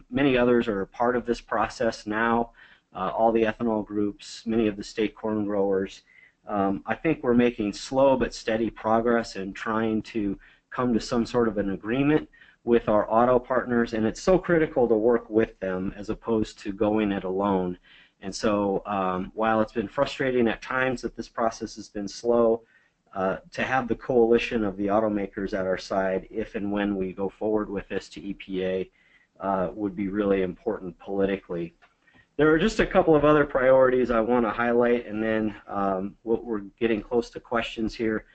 [SPEAKER 1] Many others are a part of this process now, all the ethanol groups, many of the state corn growers. I think we're making slow but steady progress in trying to come to some sort of an agreement with our auto partners, and it's so critical to work with them as opposed to going it alone. And so while it's been frustrating at times that this process has been slow, to have the coalition of the automakers at our side if and when we go forward with this to EPA would be really important politically. There are just a couple of other priorities I want to highlight, and then we're getting close to questions here.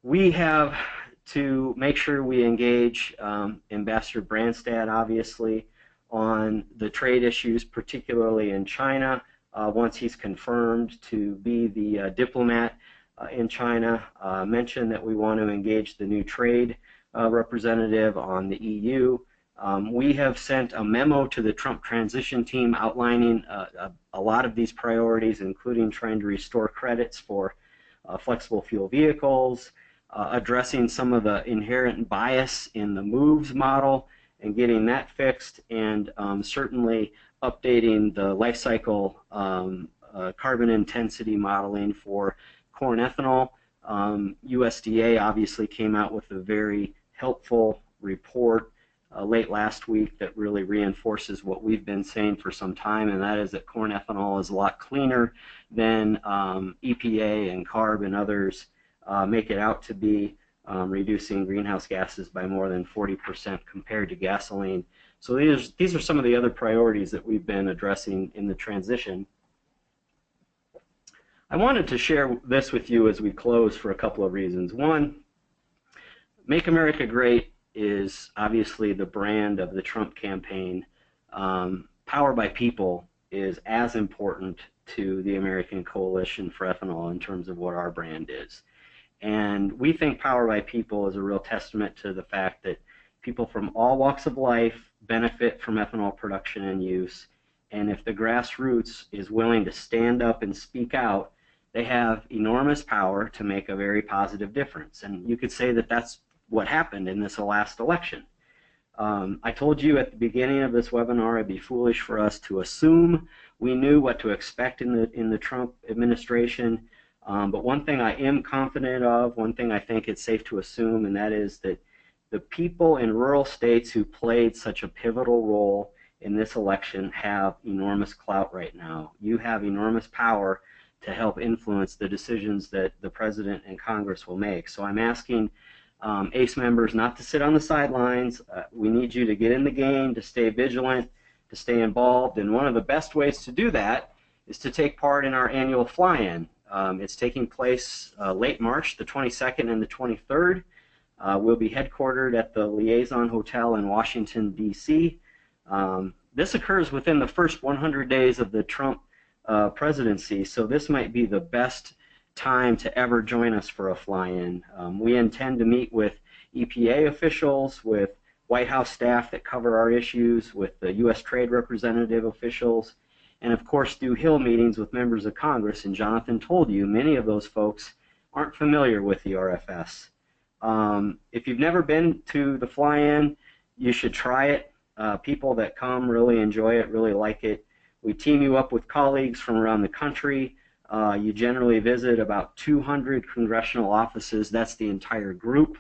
[SPEAKER 1] We have to make sure we engage Ambassador Branstad, obviously, on the trade issues, particularly in China, once he's confirmed to be the diplomat in China. Mentioned that we want to engage the new trade representative on the EU. We have sent a memo to the Trump transition team outlining a lot of these priorities, including trying to restore credits for flexible fuel vehicles, addressing some of the inherent bias in the MOVES model and getting that fixed, and certainly updating the life cycle carbon intensity modeling for corn ethanol. USDA obviously came out with a very helpful report late last week that really reinforces what we've been saying for some time, and that is that corn ethanol is a lot cleaner than EPA and CARB and others make it out to be, reducing greenhouse gases by more than 40% compared to gasoline. So these are some of the other priorities that we've been addressing in the transition. I wanted to share this with you as we close for a couple of reasons. One, Make America Great is obviously the brand of the Trump campaign. Power by People is as important to the American Coalition for Ethanol in terms of what our brand is. And we think Power by People is a real testament to the fact that people from all walks of life benefit from ethanol production and use. And if the grassroots is willing to stand up and speak out, they have enormous power to make a very positive difference. And you could say that that's what happened in this last election. I told you at the beginning of this webinar it'd be foolish for us to assume we knew what to expect in the Trump administration. But one thing I am confident of, one thing I think it's safe to assume, and that is that the people in rural states who played such a pivotal role in this election have enormous clout right now. You have enormous power to help influence the decisions that the President and Congress will make. So I'm asking ACE members not to sit on the sidelines. We need you to get in the game, to stay vigilant, to stay involved. And one of the best ways to do that is to take part in our annual fly-in. It's taking place late March, the 22nd and the 23rd. We'll be headquartered at the Liaison Hotel in Washington, D.C. This occurs within the first 100 days of the Trump presidency, so this might be the best time to ever join us for a fly-in. We intend to meet with EPA officials, with White House staff that cover our issues, with the U.S. Trade Representative officials, and of course do Hill meetings with members of Congress. And Jonathan told you many of those folks aren't familiar with the RFS. If you've never been to the fly-in, you should try it. People that come really enjoy it, really like it. We team you up with colleagues from around the country. You generally visit about 200 congressional offices. That's the entire group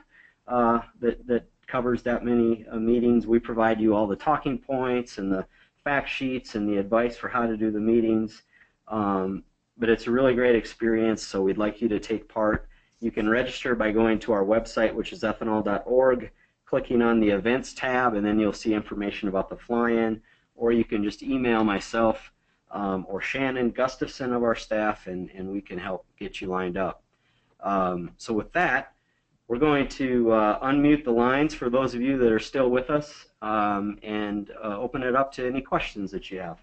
[SPEAKER 1] that covers that many meetings. We provide you all the talking points and the fact sheets and the advice for how to do the meetings. But it's a really great experience, so we'd like you to take part. You can register by going to our website, which is ethanol.org, clicking on the events tab, and then you'll see information about the fly-in. Or you can just email myself or Shannon Gustafson of our staff, and we can help get you lined up. So with that, we're going to unmute the lines for those of you that are still with us and open it up to any questions that you have.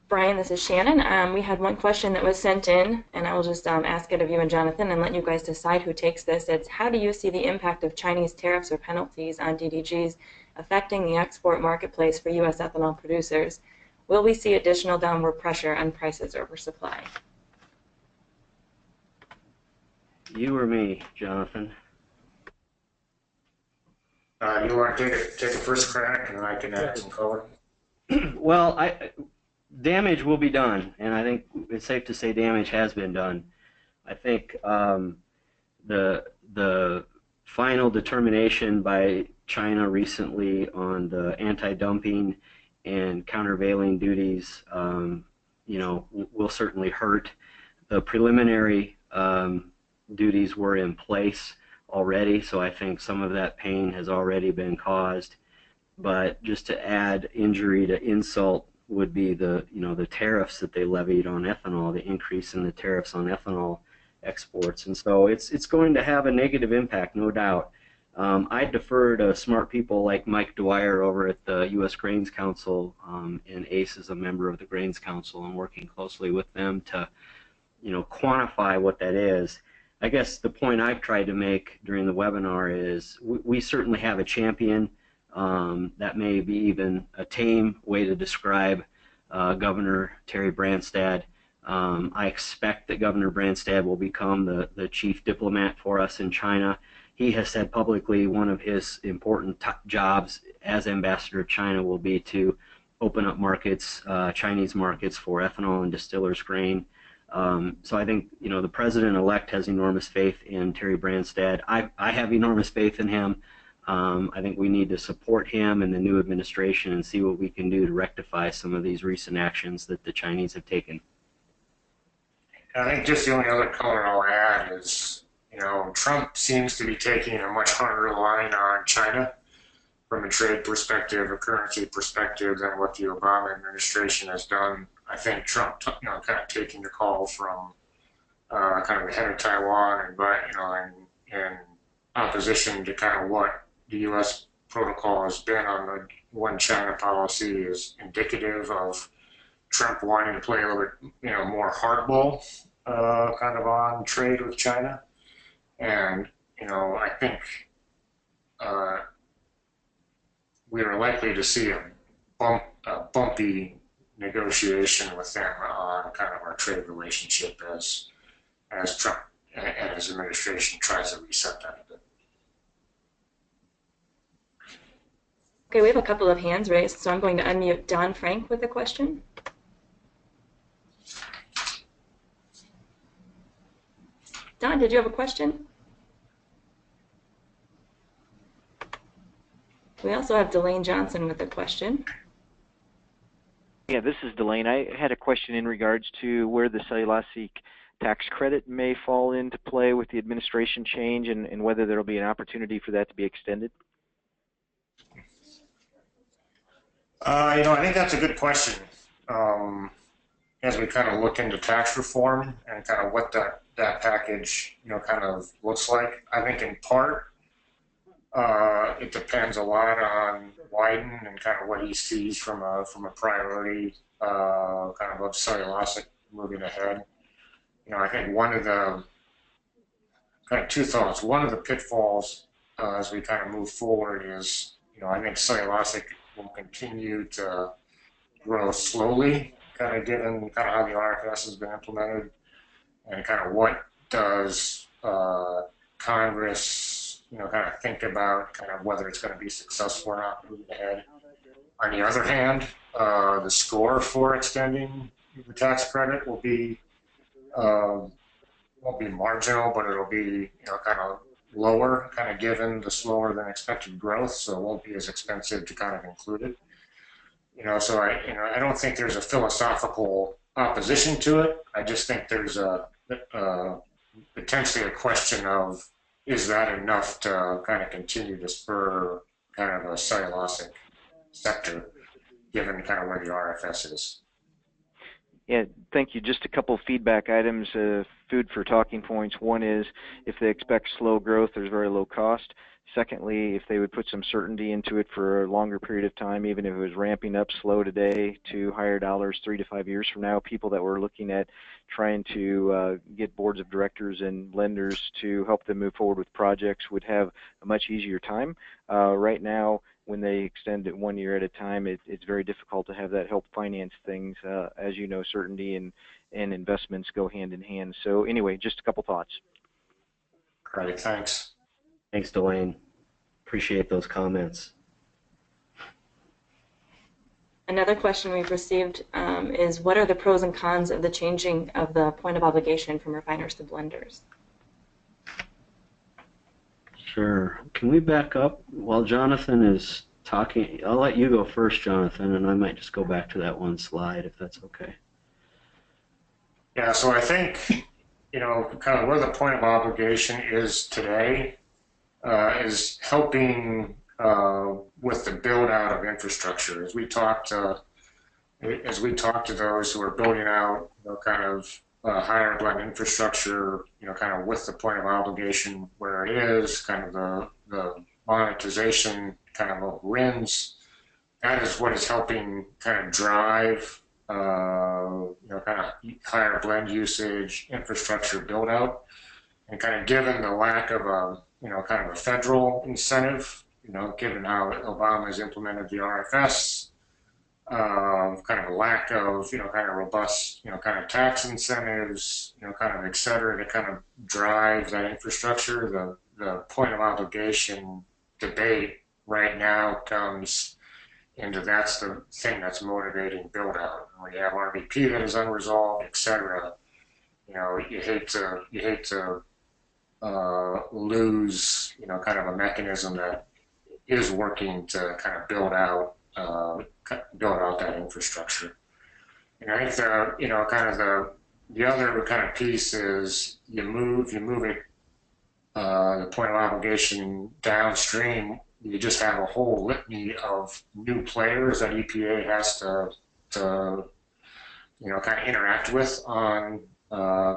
[SPEAKER 3] Brian, this is Shannon. We had one question that was sent in, and I will just ask it of you and Jonathan and let you guys decide who takes this. It's, how do you see the impact of Chinese tariffs or penalties on DDGs affecting the export marketplace for U.S. ethanol producers? Will we see additional downward pressure on prices over supply?
[SPEAKER 1] You or me, Jonathan?
[SPEAKER 2] You want to take a first crack, and then I can add some color?
[SPEAKER 1] Well, damage will be done, and I think it's safe to say damage has been done. I think the final determination by China recently on the anti-dumping and countervailing duties, will certainly hurt. The preliminary duties were in place already, so I think some of that pain has already been caused. But just to add injury to insult would be the tariffs that they levied on ethanol, the increase in the tariffs on ethanol exports, and so it's going to have a negative impact, no doubt. I defer to smart people like Mike Dwyer over at the U.S. Grains Council, and ACE is a member of the Grains Council, and working closely with them to quantify what that is. I guess the point I've tried to make during the webinar is we certainly have a champion. That may be even a tame way to describe Governor Terry Branstad. I expect that Governor Branstad will become the chief diplomat for us in China. He has said publicly one of his important jobs as ambassador to China will be to open up markets, Chinese markets for ethanol and distillers grain. So I think the president-elect has enormous faith in Terry Branstad. I have enormous faith in him. I think we need to support him and the new administration and see what we can do to rectify some of these recent actions that the Chinese have taken.
[SPEAKER 2] I think just the only other color I'll add is, Trump seems to be taking a much harder line on China from a trade perspective, a currency perspective, than what the Obama administration has done. I think Trump, kind of taking the call from kind of the head of Taiwan, and but in opposition to kind of what the U.S. protocol has been on the one China policy is indicative of Trump wanting to play a little bit, more hardball, kind of on trade with China. And, I think we are likely to see a bumpy negotiation with them on kind of our trade relationship as Trump and his administration tries to reset that a bit.
[SPEAKER 3] Okay, we have a couple of hands raised, so I'm going to unmute Don Frank with a question. Don, did you have a question? We also have Delane Johnson with a question.
[SPEAKER 4] Yeah, this is Delane. I had a question in regards to where the cellulosic tax credit may fall into play with the administration change and whether there will be an opportunity for that to be extended.
[SPEAKER 2] I think that's a good question. As we kind of look into tax reform and kind of what that package, kind of looks like, I think in part it depends a lot on Wyden and kind of what he sees from a priority kind of cellulosic moving ahead. I think one of the kind of two thoughts. One of the pitfalls as we kind of move forward is, I think cellulosic will continue to grow slowly, kind of given kind of how the RFS has been implemented, and kind of what does Congress, kind of think about kind of whether it's going to be successful or not moving ahead. On the other hand, the score for extending the tax credit will be won't be marginal, but it'll be kind of lower, kind of given the slower than expected growth, so it won't be as expensive to kind of include it. So I don't think there's a philosophical opposition to it. I just think there's a potentially a question of, is that enough to kind of continue to spur kind of a cellulosic sector, given kind of where the RFS is?
[SPEAKER 4] Yeah, thank you. Just a couple of feedback items, food for talking points. One is if they expect slow growth, there's very low cost. Secondly, if they would put some certainty into it for a longer period of time, even if it was ramping up slow today to higher dollars 3 to 5 years from now, people that were looking at trying to get boards of directors and lenders to help them move forward with projects would have a much easier time. Right now, when they extend it 1 year at a time, it's very difficult to have that help finance things. As you know, certainty and investments go hand in hand. So anyway, just a couple thoughts.
[SPEAKER 2] Great, thanks.
[SPEAKER 1] Thanks, Delane. Appreciate those comments.
[SPEAKER 3] Another question we've received is, what are the pros and cons of the changing of the point of obligation from refiners to blenders?
[SPEAKER 1] Sure. Can we back up while Jonathan is talking? I'll let you go first, Jonathan, and I might just go back to that one slide if that's okay.
[SPEAKER 2] Yeah, so I think, kind of where the point of obligation is today is helping with the build out of infrastructure. As we talk to those who are building out, kind of higher blend infrastructure, kind of with the point of obligation where it is, kind of the monetization kind of RINs, that is what is helping kind of drive, kind of higher blend usage, infrastructure build out, and kind of given the lack of a, kind of a federal incentive, given how Obama has implemented the RFS, kind of a lack of, kind of robust, kind of tax incentives, kind of et cetera, to kind of drive that infrastructure. The point of obligation debate right now comes into that's the thing that's motivating build out. When you have RVP that is unresolved, et cetera, you hate to lose, kind of a mechanism that is working to kind of build out that infrastructure. And I think kind of the other kind of piece is you move it, the point of obligation downstream. You just have a whole litany of new players that EPA has to kind of interact with on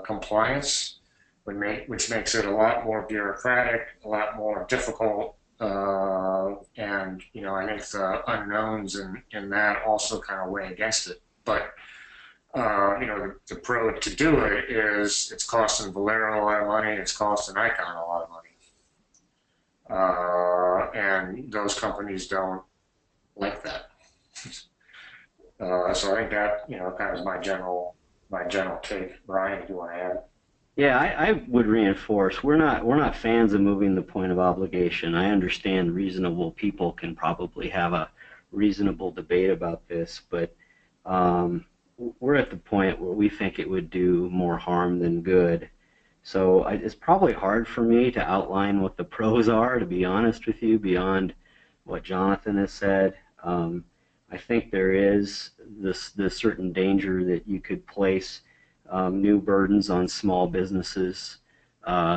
[SPEAKER 2] compliance, which makes it a lot more bureaucratic, a lot more difficult, and I think the unknowns in that also kind of weigh against it. But the pro to do it is it's costing Valero a lot of money, it's costing Icon a lot of money, and those companies don't like that. So I think that kind of is my general take. Brian, if you want to add.
[SPEAKER 1] Yeah, I would reinforce we're not fans of moving the point of obligation. I understand reasonable people can probably have a reasonable debate about this, but we're at the point where we think it would do more harm than good. So it's probably hard for me to outline what the pros are, to be honest with you, beyond what Jonathan has said. I think there is this certain danger that you could place new burdens on small businesses,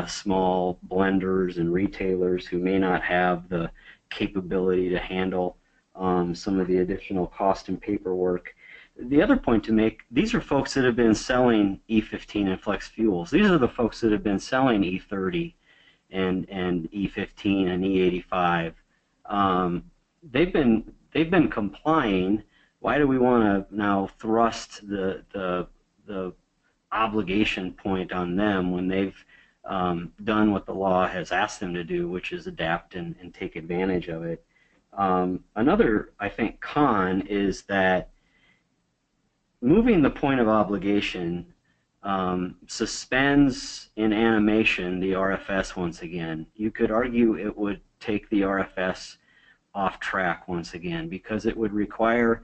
[SPEAKER 1] small blenders and retailers who may not have the capability to handle some of the additional cost and paperwork. The other point to make, these are folks that have been selling E15 and flex fuels. These are the folks that have been selling E30 and E15 and E85. They've been complying. Why do we want to now thrust the obligation point on them when they've done what the law has asked them to do, which is adapt and take advantage of it? Another, I think, con is that moving the point of obligation suspends in animation the RFS once again. You could argue it would take the RFS off track once again because it would require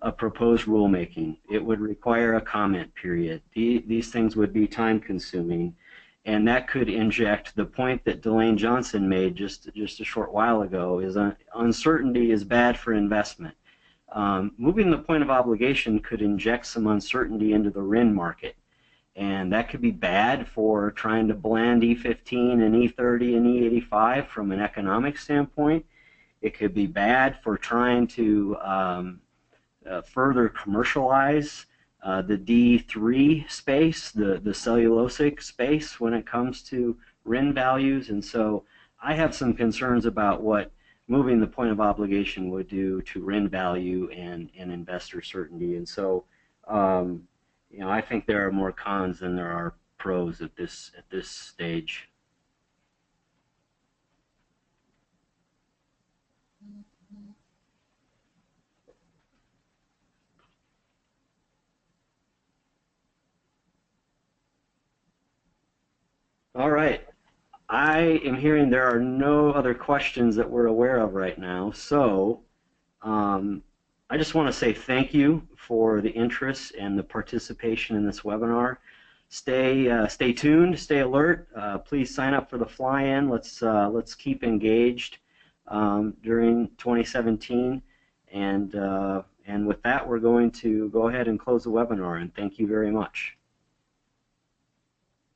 [SPEAKER 1] a proposed rulemaking. It would require a comment period. These things would be time consuming, and that could inject the point that Delane Johnson made just a short while ago, is uncertainty is bad for investment. Moving the point of obligation could inject some uncertainty into the RIN market, and that could be bad for trying to blend E15 and E30 and E85 from an economic standpoint. It could be bad for trying to further commercialize the D3 space, the cellulosic space when it comes to RIN values. And so I have some concerns about what moving the point of obligation would do to RIN value and investor certainty. And so I think there are more cons than there are pros at this stage. All right. I am hearing there are no other questions that we're aware of right now. So I just want to say thank you for the interest and the participation in this webinar. Stay tuned, stay alert. Please sign up for the fly-in. Let's keep engaged during 2017. And with that, we're going to go ahead and close the webinar. And thank you very much.